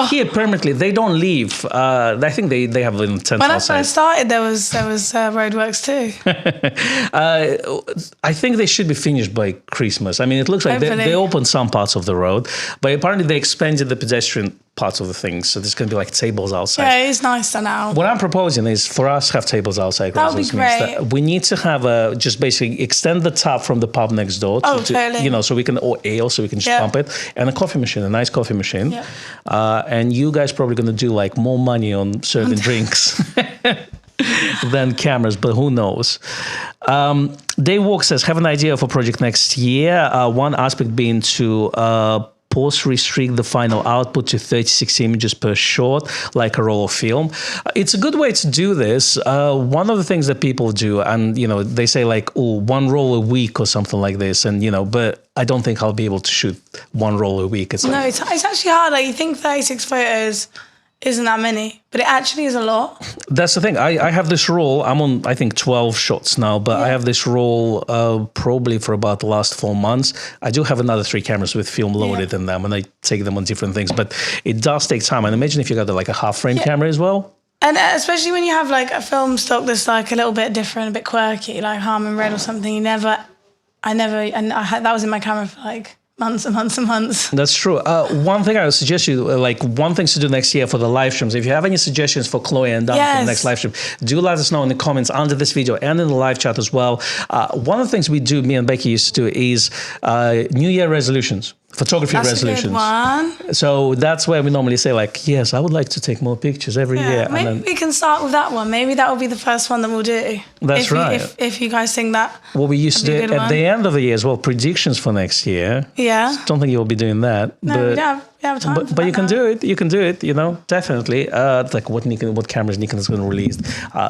Here permanently. They don't leave. I think they have an tent when outside. When I started, there was roadworks too. I think they should be finished by Christmas. I mean, it looks like they opened some parts of the road, but apparently they expanded extended the pedestrian parts of the things, so there's going to be like tables outside. Yeah, it's nicer now. What I'm proposing is for us to have tables outside. That would be great. We need to have just basically extend the tap from the pub next door. Totally. You know, so we can, or ale, so we can just pump it, and a coffee machine, a nice coffee machine. Yeah. And you guys probably going to do like more money on serving drinks than cameras, but who knows? Dave Walk says, have an idea for project next year. One aspect being to post-restrict the final output to 36 images per shot, like a roll of film. It's a good way to do this. One of the things that people do, and, you know, they say like, oh, one roll a week or something like this, and, you know, but I don't think I'll be able to shoot one roll a week. It's actually hard. Like, you think 36 photos isn't that many, but it actually is a lot. That's the thing. I have this roll. I'm on, I think, 12 shots now, but I have this roll probably for about the last 4 months. I do have another 3 cameras with film loaded in them, and I take them on different things, but it does take time. And imagine if you got like a half-frame camera as well. And especially when you have like a film stock that's like a little bit different, a bit quirky, like Harman Red or something, that was in my camera for like months and months and months. That's true. One thing I would suggest you, one thing to do next year for the live streams, if you have any suggestions for Chloe and Dan for the next live stream, do let us know in the comments under this video and in the live chat as well. One of the things we do, me and Becky used to do, is New Year resolutions. Photography resolutions. That's a good one. So that's where we normally say like, yes, I would like to take more pictures every year. Maybe we can start with that one. Maybe that will be the first one that we'll do. That's right. If you guys think that. What we used to do at the end of the year as well, predictions for next year. Yeah. Don't think you'll be doing that. No, we don't have time for but you can do it. You can do it, you know, definitely. Like what cameras Nikon is going to release.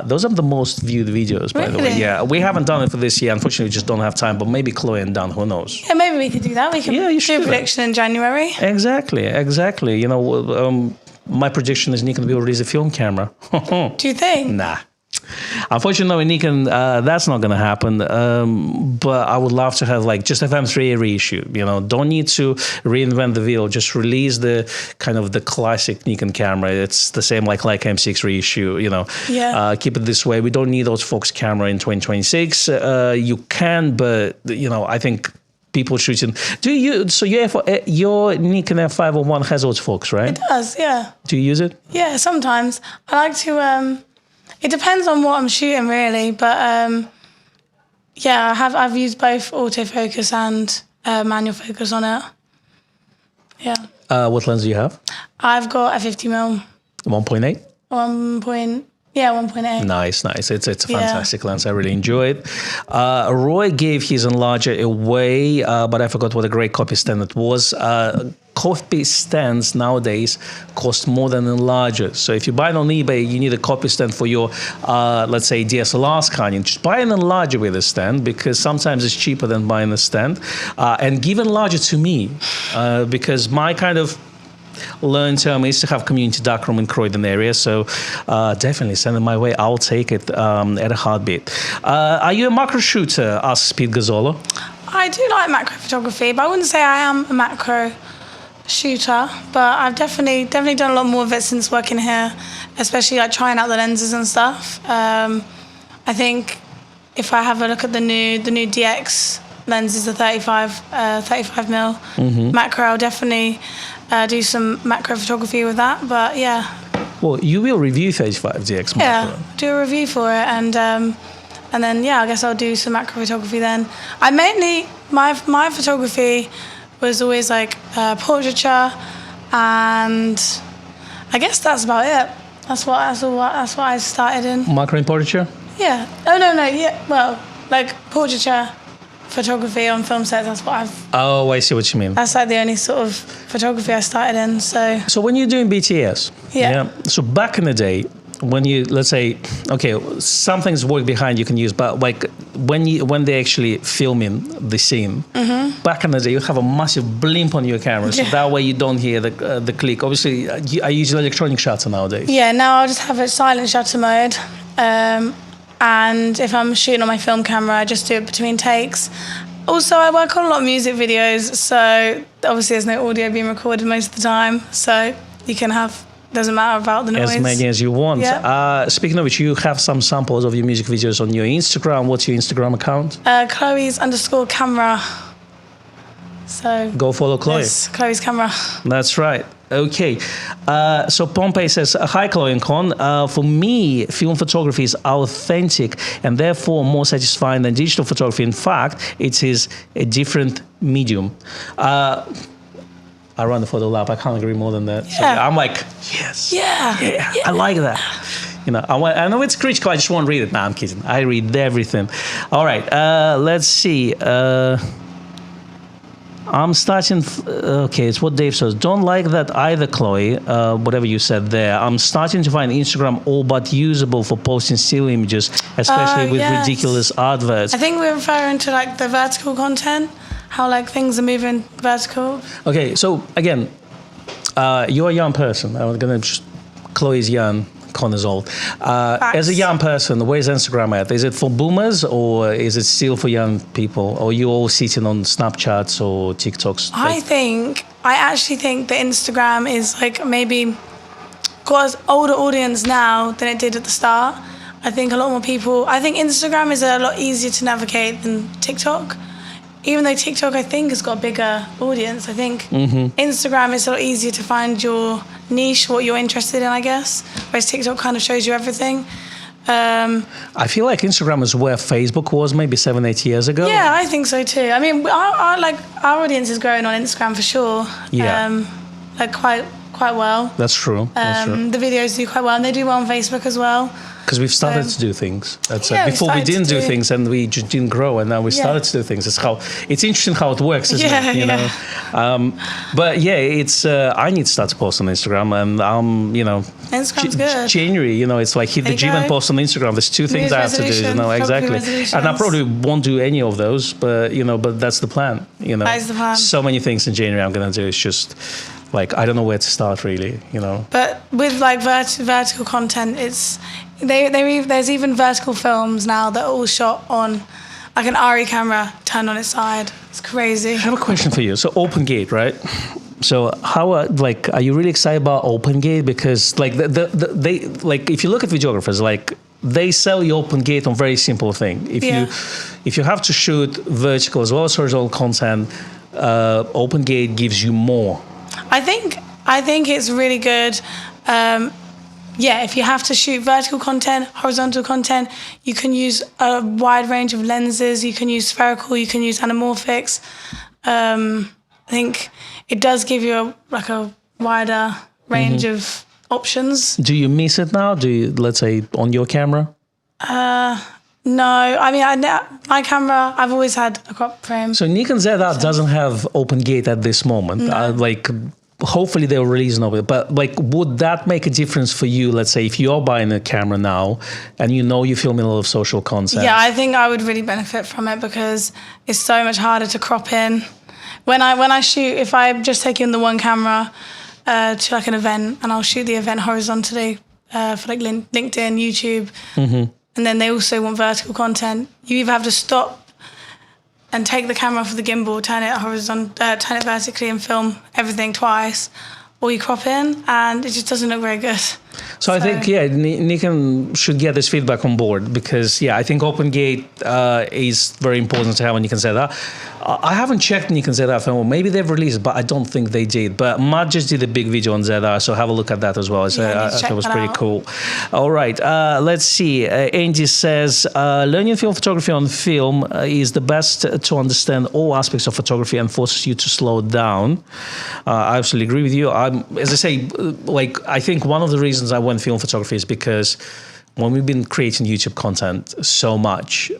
Those are the most viewed videos, by the way. Yeah, we haven't done it for this year. Unfortunately, we just don't have time. But maybe Chloe and Dan, who knows? Yeah, maybe we could do that. We can do a prediction in January. Exactly. You know, my prediction is Nikon will release a film camera. Do you think? Nah. Unfortunately, Nikon, that's not going to happen. But I would love to have like just FM3 reissue. You know, don't need to reinvent the wheel. Just release the kind of the classic Nikon camera. It's the same like M6 reissue. You know, keep it this way. We don't need those Fox camera in 2026. You can, but you know, I think people shooting. So your Nikon F501 has autofocus, right? It does, yeah. Do you use it? Yeah, sometimes. I like to. It depends on what I'm shooting, really. But I've used both autofocus and manual focus on it. Yeah. What lens do you have? I've got a 50mm. 1.8? 1.8. Nice. It's a fantastic lens. I really enjoy it. Roy gave his enlarger away, but I forgot what a great copy stand it was. Koffee stands nowadays cost more than enlargers. So if you buy it on eBay, you need a copy stand for your, let's say, DSLR scanning. Just buy an enlarger with a stand, because sometimes it's cheaper than buying a stand. And give enlarger to me, because my kind of learn term is to have community darkroom in Croydon area, so definitely send it my way. I'll take it at a heartbeat. Are you a macro shooter? Asks Pete Gazzolo. I do like macro photography, but I wouldn't say I am a macro shooter, but I've definitely done a lot more of it since working here, especially like trying out the lenses and stuff. I think if I have a look at the new DX lenses, the 35mm macro, I'll definitely do some macro photography with that. But yeah. Well, you will review 35DX macro. Yeah, do a review for it, and then I guess I'll do some macro photography then. I mainly my photography was always like portraiture, and I guess that's about it. That's what I started in. Macro and portraiture? Yeah. Oh no. Yeah. Well, like portraiture photography on film sets. That's what I've. Oh, I see what you mean. That's like the only sort of photography I started in. So when you're doing BTS, so back in the day, when you, let's say, okay, something's work behind you can use, but like when they actually filming the scene, back in the day, you have a massive blimp on your camera, so that way you don't hear the click. Obviously, I use electronic shutter nowadays. Yeah, now I'll just have it silent shutter mode, and if I'm shooting on my film camera, I just do it between takes. Also, I work on a lot of music videos, so obviously there's no audio being recorded most of the time, so you can have. Doesn't matter about the noise. As many as you want. Yeah. Speaking of which, you have some samples of your music videos on your Instagram. What's your Instagram account? Chloe's _camera. So go follow Chloe. Yes, Chloe's camera. That's right. Okay. So Pompey says, hi, Chloe and Con. For me, film photography is authentic and therefore more satisfying than digital photography. In fact, it is a different medium. I run the photo lab. I can't agree more than that. Yeah. So I'm like, yes. Yeah. I like that. You know, I know it's critical. I just won't read it. Nah, I'm kidding. I read everything. All right. Let's see. I'm starting. Okay, it's what Dave says. Don't like that either, Chloe. Whatever you said there. I'm starting to find Instagram all but usable for posting still images, especially with ridiculous adverts. I think we're referring to like the vertical content, how like things are moving vertical. Okay, so again, you're a young person. I'm gonna just. Chloe's young. Connor's old. As a young person, where's Instagram at? Is it for boomers or is it still for young people? Or are you all sitting on Snapchats or TikToks? I actually think that Instagram is like maybe got an older audience now than it did at the start. I think a lot more people, I think Instagram is a lot easier to navigate than TikTok. Even though TikTok, I think, has got a bigger audience, I think Instagram is a lot easier to find your niche, what you're interested in, I guess. Whereas TikTok kind of shows you everything. I feel like Instagram is where Facebook was maybe 7-8 years ago. Yeah, I think so too. I mean, our audience is growing on Instagram for sure. Yeah. Like quite well. That's true. The videos do quite well, and they do well on Facebook as well. Because we've started to do things. Before we didn't do things and we just didn't grow, and now we started to do things. It's interesting how it works, isn't it? You know? But yeah, it's I need to start to post on Instagram, and Instagram's good. January, you know, it's like hit the gym and post on Instagram. There's two things I have to do, you know, exactly. And I probably won't do any of those, but that's the plan. You know, that is the plan. So many things in January I'm gonna do. It's just like I don't know where to start really, you know. But with like vertical content, it's there's even vertical films now that are all shot on like an RE camera turned on its side. It's crazy. I have a question for you. So open gate, right? So how are you really excited about open gate? Because like they like if you look at videographers, like they sell you open gate on very simple thing. If you have to shoot vertical as well as horizontal content, open gate gives you more. I think it's really good. If you have to shoot vertical content, horizontal content, you can use a wide range of lenses. You can use spherical, you can use anamorphics. I think it does give you a wider range of options. Do you miss it now? Do you, let's say, on your camera? No, I mean, my camera, I've always had a crop frame. So Nikon ZR doesn't have open gate at this moment. No. Hopefully they'll release an open, but like, would that make a difference for you? Let's say if you're buying a camera now and you're filming a lot of social content. Yeah, I think I would really benefit from it because it's so much harder to crop in. When I shoot, if I just take in the one camera to like an event and I'll shoot the event horizontally for like LinkedIn, YouTube, and then they also want vertical content, you either have to stop and take the camera off of the gimbal, turn it vertically and film everything twice, or you crop in, and it just doesn't look very good. So I think, Nikon should get this feedback on board because, I think open gate is very important to have on Nikon ZR. I haven't checked Nikon ZR film. Maybe they've released it, but I don't think they did. But Matt just did a big video on ZR, so have a look at that as well. I thought it was pretty cool. All right, let's see. Andy says, learning film photography on film is the best to understand all aspects of photography and forces you to slow down. I absolutely agree with you. As I say, I think one of the reasons I went film photography is because when we've been creating YouTube content so much,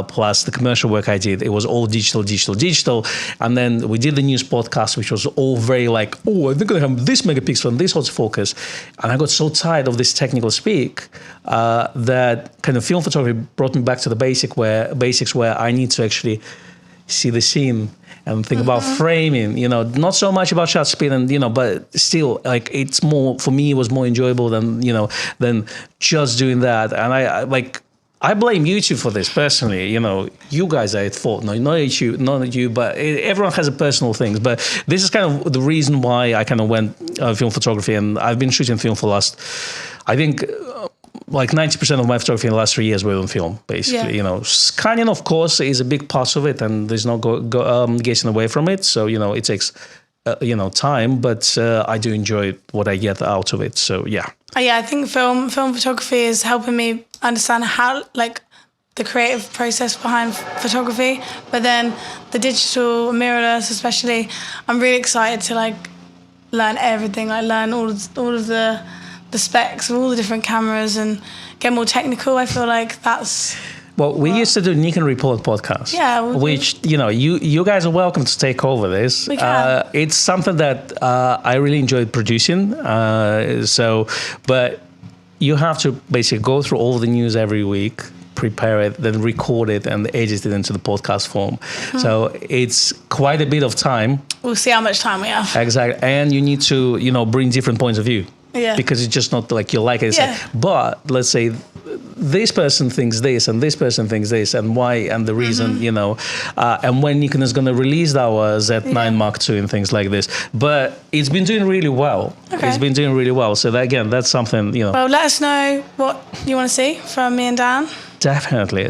plus the commercial work I did, it was all digital. And then we did the news podcast, which was all very like, oh, I'm going to have this megapixel and this autofocus. And I got so tired of this technical speak that kind of film photography brought me back to the basics where I need to actually see the scene and think about framing, not so much about shutter speed and, but still like it's more, for me, it was more enjoyable than just doing that. And I blame YouTube for this personally, you guys are at fault. No, not you, but everyone has a personal things. But this is kind of the reason why I kind of went film photography, and I've been shooting film for last, I think, like 90% of my photography in the last 3 years were on film, basically. Yeah. Scanning, of course, is a big part of it, and there's no getting away from it. So, it takes, time, but I do enjoy what I get out of it. So, yeah. Yeah, I think film photography is helping me understand how, like, the creative process behind photography. But then the digital, mirrorless especially, I'm really excited to, like, learn everything, like learn all of the specs of all the different cameras and get more technical. I feel like that's... Well, we used to do Nikon Report podcast. Yeah. Which, you guys are welcome to take over this. We can. It's something that I really enjoyed producing. But you have to basically go through all the news every week, prepare it, then record it and edit it into the podcast form. Mm-hmm. So it's quite a bit of time. We'll see how much time we have. Exactly. And you need to, bring different points of view. Yeah. Because it's just not like you like it. Yeah. But let's say this person thinks this and this person thinks this and why and the reason, and when Nikon is going to release our Z9 Mark II and things like this. But it's been doing really well. Okay. It's been doing really well. So that, again, that's something, Well, let us know what you want to see from me and Dan. Definitely.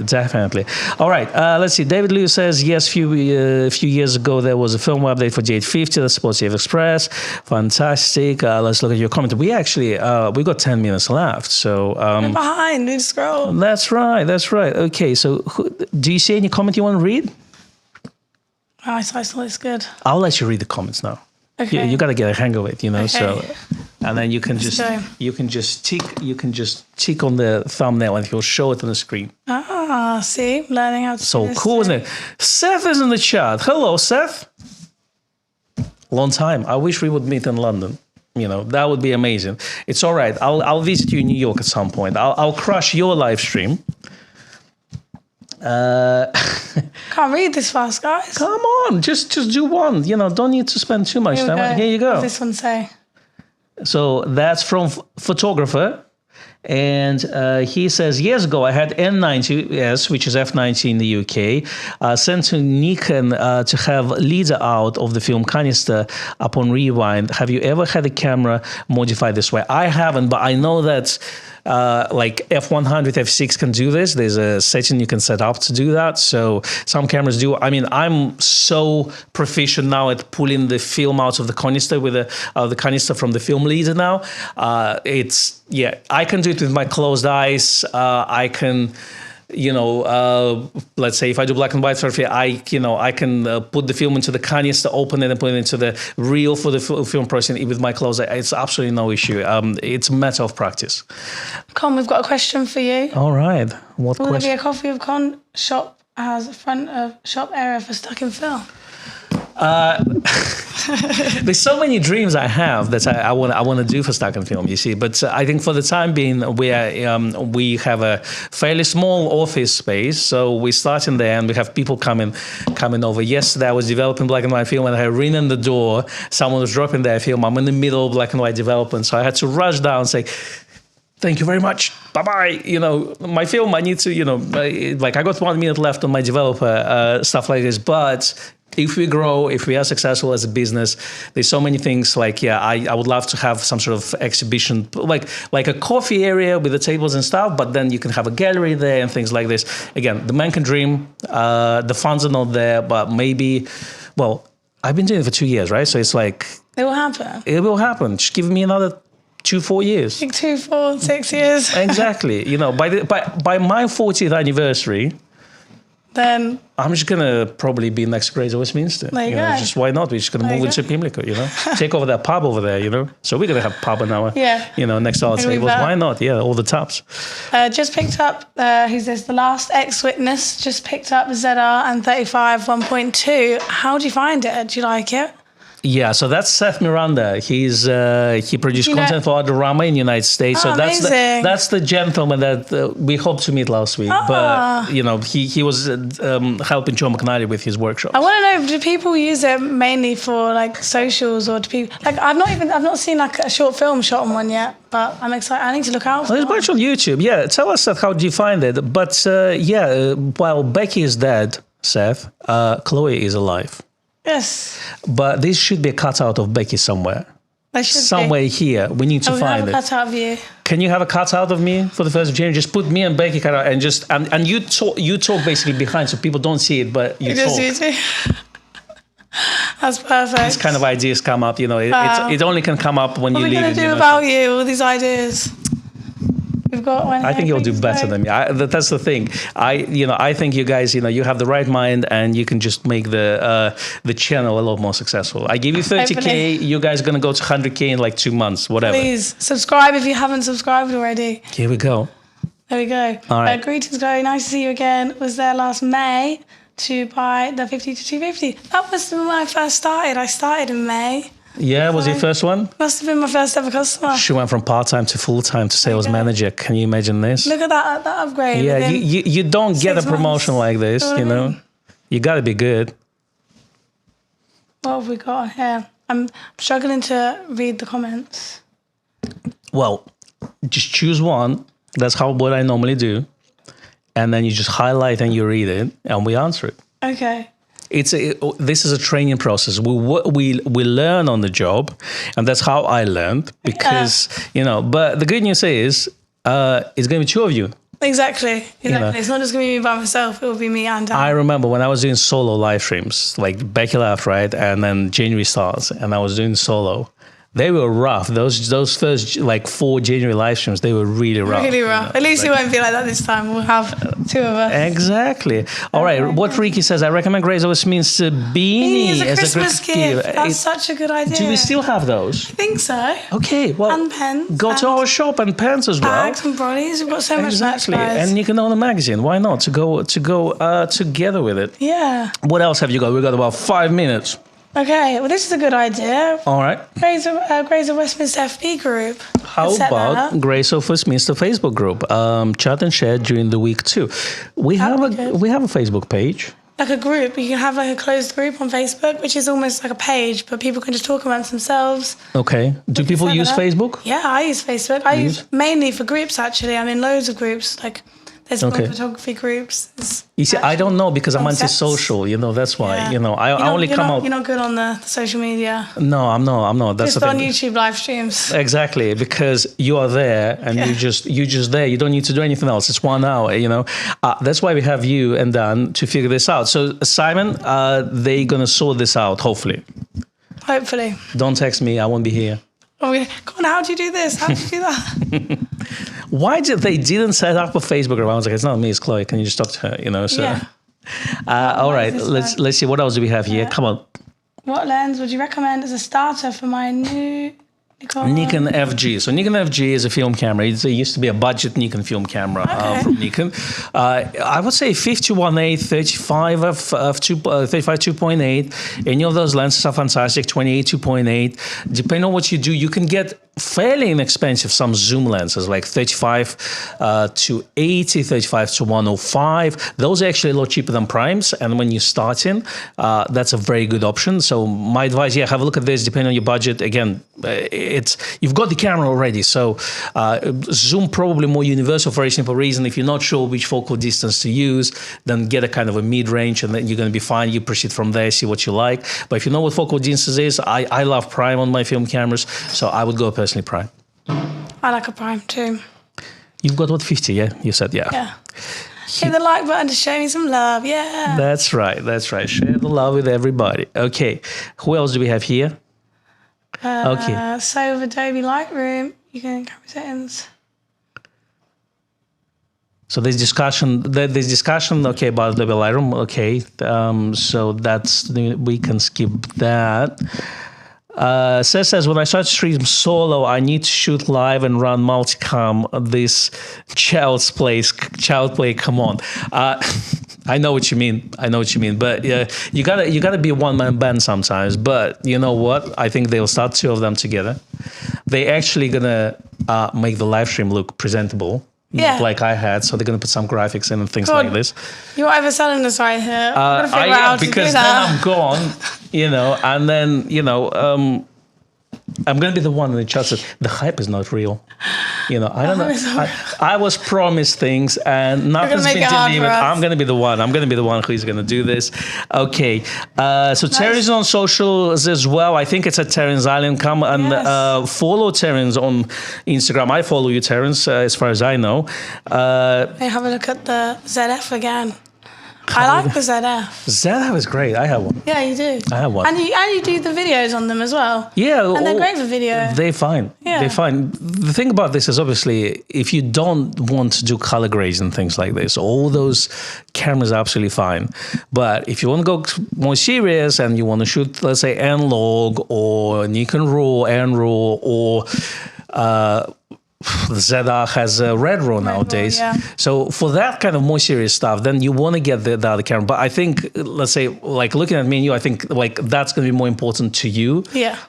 All right, let's see. David Liu says, yes, few years ago there was a firmware update for J850 that supports CF Express. Fantastic. Let's look at your comment. We actually, we got 10 minutes left. So we're behind. We scroll. That's right. Okay, so do you see any comment you want to read? Oh, I thought it's good. I'll let you read the comments now. Okay. You got to get a hang of it, Okay. So, and then you can just tick on the thumbnail and he'll show it on the screen. Ah, see, learning how to. So do this cool, too. isn't it? Seth is in the chat. Hello, Seth. Long time. I wish we would meet in London. That would be amazing. It's all right. I'll visit you in New York at some point. I'll crush your live stream. Can't read this fast, guys. Come on, just do one. Don't need to spend too much time. Here you go. What does this one say? So that's from photographer. And he says, years ago, I had N90S, which is F90 in the UK, sent to Nikon to have leader out of the film canister upon rewind. Have you ever had a camera modified this way? I haven't, but I know that like F100, F6 can do this. There's a setting you can set up to do that. So some cameras do. I mean, I'm so proficient now at pulling the film out of the canister with the canister from the film leader now. I can do it with my closed eyes. I can, let's say if I do black and white photography, I can put the film into the canister, open it and put it into the reel for the film processing with my closed eye. It's absolutely no issue. It's a matter of practice. Con, we've got a question for you. All right. What Will question? there be a Koffee of Con shop as a front of shop area for stuck in film? There's so many dreams I have that I want to do for Stuck in Film, you see. But I think for the time being, we have a fairly small office space, so we start in there and we have people coming over. Yesterday I was developing black and white film and I ring in the door. Someone was dropping their film. I'm in the middle of black and white development, so I had to rush down and say, thank you very much. Bye-bye. My film, I need to, like I got 1 minute left on my developer, stuff like this. But if we grow, if we are successful as a business, there's so many things like, I would love to have some sort of exhibition, like a coffee area with the tables and stuff, but then you can have a gallery there and things like this. Again, the man can dream. The funds are not there, but maybe, I've been doing it for 2 years, right? So it's like... It will happen. It will happen. Just give me another 2-4 years. Like 2, 4, 6 years. Exactly. By my 40th anniversary... Then I'm just gonna probably be next to Grace Westminster. There you go. Just why not? We're just gonna move into Pimlico, take over that pub over there, So we're gonna have pub in our, next to our tables. Why not? Yeah, all the taps. Just picked up. Who's this? The last ex-witness just picked up the ZR and 35 1.2. How do you find it? Do you like it? Yeah, so that's Seth Miranda. He produced content for Adorama in the United States. So that's the gentleman that we hoped to meet last week. But he was helping Joe McNally with his workshop. I want to know, do people use it mainly for like socials, or do people like I've not seen like a short film shot on one yet, but I'm excited. I need to look out for There's a bunch on YouTube. Yeah, tell us Seth, how do you find it? But while Becky is dead, Seth, Chloe is alive. Yes. But this should be a cutout of Becky somewhere. There should somewhere here. We need to be. find Have a it. cutout of you. Can you have a cutout of me for the 1st of January? Just put me and Becky cutout and just and you talk basically behind so people don't see it, but you talk. Just you two. That's perfect. These kind of ideas come up, you know. It only can come up when you leave. What are we going to do about you? All these ideas. We've got one. I think you'll do better than me. That's the thing. I think you guys, you have the right mind, and you can just make the channel a lot more successul. I give you 30K. Hopefully. You guys are gonna go to 100K in like 2 months, whatever. Please subscribe if you haven't subscribed already. Here we go. There we go. All right. Greetings, Chloe. Nice to see you again. Was there last May to buy the 50 to 250. That was when I first started. I started in May. Yeah, was your first one? Must have been my first ever customer. She went from part-time to full-time to sales manager. Can you imagine this? Look at that upgrade. Yeah, you don't get a promotion like this, you know. You got to be good. What have we got here? I'm struggling to read the comments. Well, just choose one. That's what I normally do. And then you just highlight and you read it, and we answer it. Okay. This is a training process. We learn on the job, and that's how I learned. Because but the good news is, it's going to be two of you. Exactly. It's not just going to be me by myself. It will be me and Dan. I remember when I was doing solo live streams, like Becky left, right, and then January starts, and I was doing solo. They were rough. Those first 4 January live streams, they were really rough. Really rough. At least it won't be like that this time. We'll have 2 of us. Exactly. All right. What Ricky says, I recommend Grace Westminster beanie as a Christmas gift. That's such a good idea. Do we still have those? I think so. Okay. Well, and pens. Go to our shop and pens as well. Bags and brollies. We've got so much merch, guys. And Nikon Owner magazine. Why not? To go together with it. Yeah. What else have you got? We've got about 5 minutes. Okay, well, this is a good idea. All right. Grace of Westminster FB group. How about Grace of Westminster Facebook group? Chat and share during the week too. We have a Facebook page. Like a group. You can have like a closed group on Facebook, which is almost like a page, but people can just talk amongst themselves. Okay. Do people use Facebook? Yeah, I use Facebook. I use mainly for groups, actually. I'm in loads of groups, like... There's photography groups. You see, I don't know because I'm antisocial. That's why. Yeah. I only come out. You're not good on the social media. No, I'm not. That's just the on thing. YouTube live streams. Exactly, because you are there and you're just there. You don't need to do anything else. It's 1 hour. That's why we have you and Dan to figure this out. So Simon, they're gonna sort this out. Hopefully. Don't text me. I won't be here. Oh, come on, how do you do this? How do you do that? Why they didn't set up a Facebook group? I was like, it's not me, it's Chloe. Can you just talk to her? So, yeah. All right, let's see. What else do we have here? Come on. What lens would you recommend as a starter for my new Nikon FG. So Nikon FG is a film camera. It used to be a budget Nikon film camera from Nikon. I would say 50-1.8, 35 35 2.8. Any of those lenses are fantastic. 28 2.8. Depending on what you do, you can get fairly inexpensive some zoom lenses like 35 to 80, 35 to 105. Those are actually a lot cheaper than primes, and when you're starting, that's a very good option. So my advice, have a look at this depending on your budget. Again, you've got the camera already, so zoom probably more universal for a simple reason. If you're not sure which focal distance to use, then get a kind of a mid-range, and then you're going to be fine. You proceed from there, see what you like. But if you know what focal distance is, I love prime on my film cameras, so I would go personally prime. I like a prime too. You've got what, 50? Yeah, you said Yeah. Hit the like button to show me some love. Yeah. That's right. Share the love with everybody. Okay. Who else do we have here? Okay. So with Adobe Lightroom, you can camera settings. So there's discussion. Okay, about Adobe Lightroom. Okay. So we can skip that. Says when I start to stream solo, I need to shoot live and run multicam. This child's play. Come on, I know what you mean. But you gotta be a one-man band sometimes. But you know what? I think they'll start 2 of them together. They actually gonna make the live stream look presentable. Yeah. Like I had, so they're gonna put some graphics in and things like this. You're overselling us right here. I am, because then I'm gone, and then I'm gonna be the one in the chat says the hype is not real. You know, I don't know. I was promised things and nothing's been delivered. I'm going to be the one. I'm going to be the one who's going to do this. Okay. So Terence on socials as well. I think it's at Terence Island. Come and follow Terence on Instagram. I follow you, Terence, as far as I know. Hey, have a look at the ZF again. I like the ZF. ZF is great. I have one. Yeah, you do. I have one. And you do the videos on them as well. Yeah. And they're great for video. They're fine. Yeah. They're fine. The thing about this is obviously if you don't want to do color grades and things like this, all those cameras are absolutely fine. But if you want to go more serious and you want to shoot, let's say, N-Log or Nikon RAW, N-RAW, or the ZR has a Red RAW nowadays. Yeah. So for that kind of more serious stuff, then you want to get the other camera. But I think, let's say, like looking at me and you, I think like that's going to be more important to you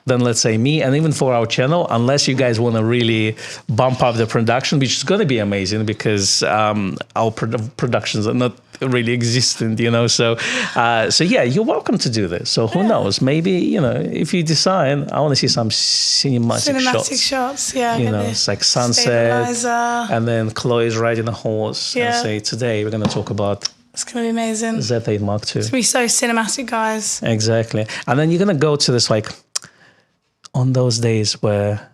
than, let's say, me. And even for our channel, unless you guys want to really bump up the production, which is going to be amazing because our productions are not really existent, you know. So yeah, you're welcome to do this. So who knows? Maybe, you know, if you decide, I want to see some cinematic shots. Yeah, you know, it's like sunset, and then Chloe's riding a horse and say, today we're going to talk about. It's going to be amazing. Z8 Mark II. It's going to be so cinematic, guys. Exactly. And then you're going to go to this, like, on those days where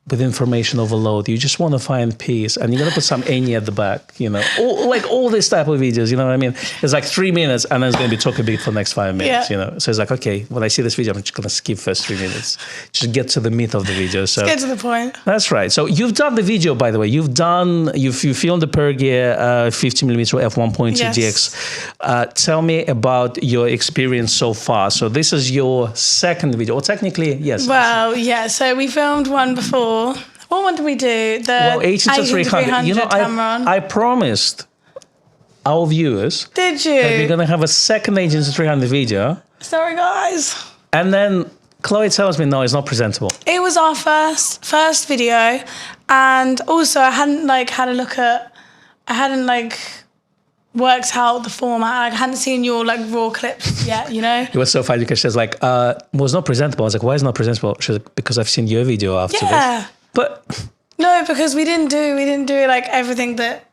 with information overload, you just want to find peace, and you're going to put some Annie at the back, you know, all this type of videos, you know what I mean? It's like 3 minutes, and then it's going to be talk a bit for the next 5 minutes, you know? So it's like, okay, when I see this video, I'm just going to skip first 3 minutes. Just get to the meat of the video. So get to the point. That's right. So you've done the video, by the way. You filmed the Pergear 50mm f1.2 DX. Tell me about your experience so far. So this is your second video, or technically, yes. Well, yeah, so we filmed one before. What one did we do? The 80-300. You know, I promised our viewers. Did you? That we're going to have a second 80-300 video. Sorry, guys. And then Chloe tells me, no, it's not presentable. It was our first video. And also I hadn't worked out the format. I hadn't seen your like raw clips yet, you know? It was so funny because she was like, well, it's not presentable. I was like, why is it not presentable? She was like, because I've seen your video after this. But no, because we didn't do like everything that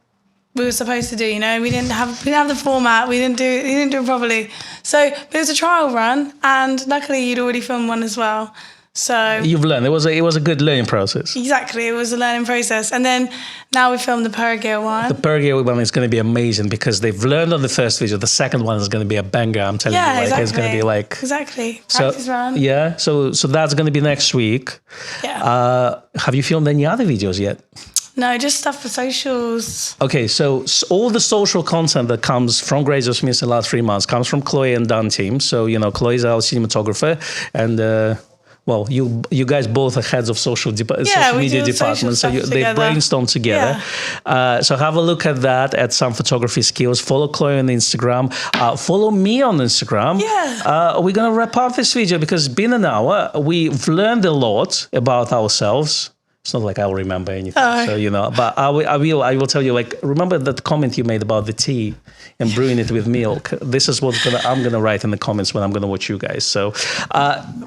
we were supposed to do, you know? We didn't have the format, we didn't do it properly. So it was a trial run, and luckily you'd already filmed one as well. So you've learned. It was a good learning process. Exactly, it was a learning process. And then now we filmed the Pergear one. The Pergear one is going to be amazing because they've learned on the first video. The second one is going to be a banger. I'm telling you, like, exactly. It's going to be like practice run. Yeah, so that's going to be next week. Yeah. Have you filmed any other videos yet? No, just stuff for socials. Okay, so all the social content that comes from Grazer Smith in the last 3 months comes from Chloe and Dan team. So, you know, Chloe's our cinematographer, and well, you guys both are heads of social media departments, so they brainstorm together. Yeah. So have a look at that, at some photography skills. Follow Chloe on Instagram. Follow me on Instagram. Yeah. We're gonna wrap up this video because it's been an hour. We've learned a lot about ourselves. It's not like I'll remember anything, so you know. But I will tell you. Like, remember that comment you made about the tea and brewing it with milk. This is what I'm gonna write in the comments when I'm gonna watch you guys. So,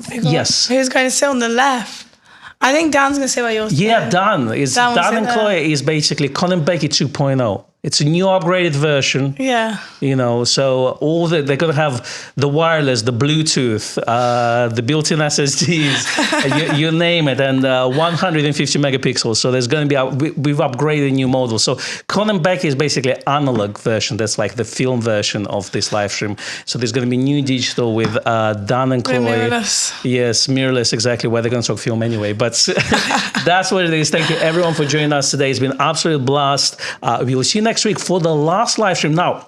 yes. Who's going to sit on the left? I think Dan's gonna sit where you're sitting. Yeah, Dan and Chloe is basically Colin Becky 2.0. It's a new upgraded version. Yeah. You know, so they're going to have the wireless, the Bluetooth, the built-in SSDs, you name it, and 150 megapixels. So there's going to be we've upgraded a new model. So Conan Beck is basically analog version. That's like the film version of this live stream. So there's going to be new digital with Dan and Chloe. Mirrorless. Yes, mirrorless, exactly, where they're going to talk film anyway. But that's what it is. Thank you, everyone, for joining us today. It's been an absolute blast. We will see you next week for the last live stream. Now,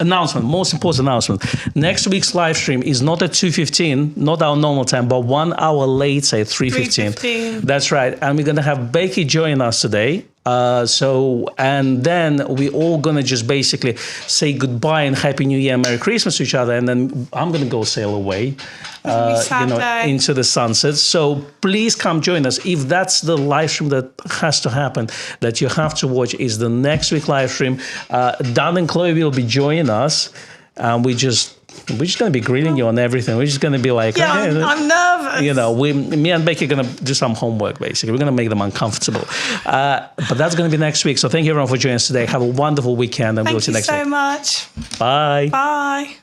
most important announcement. Next week's live stream is not at 2:15, not our normal time, but 1 hour later at 3:15. That's right. And we're going to have Becky join us today. And then we're all going to just basically say goodbye and Happy New Year, Merry Christmas to each other. And then I'm going to go sail away, into the sunset. So please come join us. If that's the live stream that has to happen, that you have to watch, is the next week live stream. Dan and Chloe will be joining us. And we just we're just going to be grilling you on everything. We're just going to be like, Yeah, okay, I'm nervous. you know, me and Becky are going to do some homework, basically. We're going to make them uncomfortable. But that's going to be next week. So thank you everyone for joining us today. Have a wonderful weekend, and we'll see you next week. Thank you so much. Bye. Bye.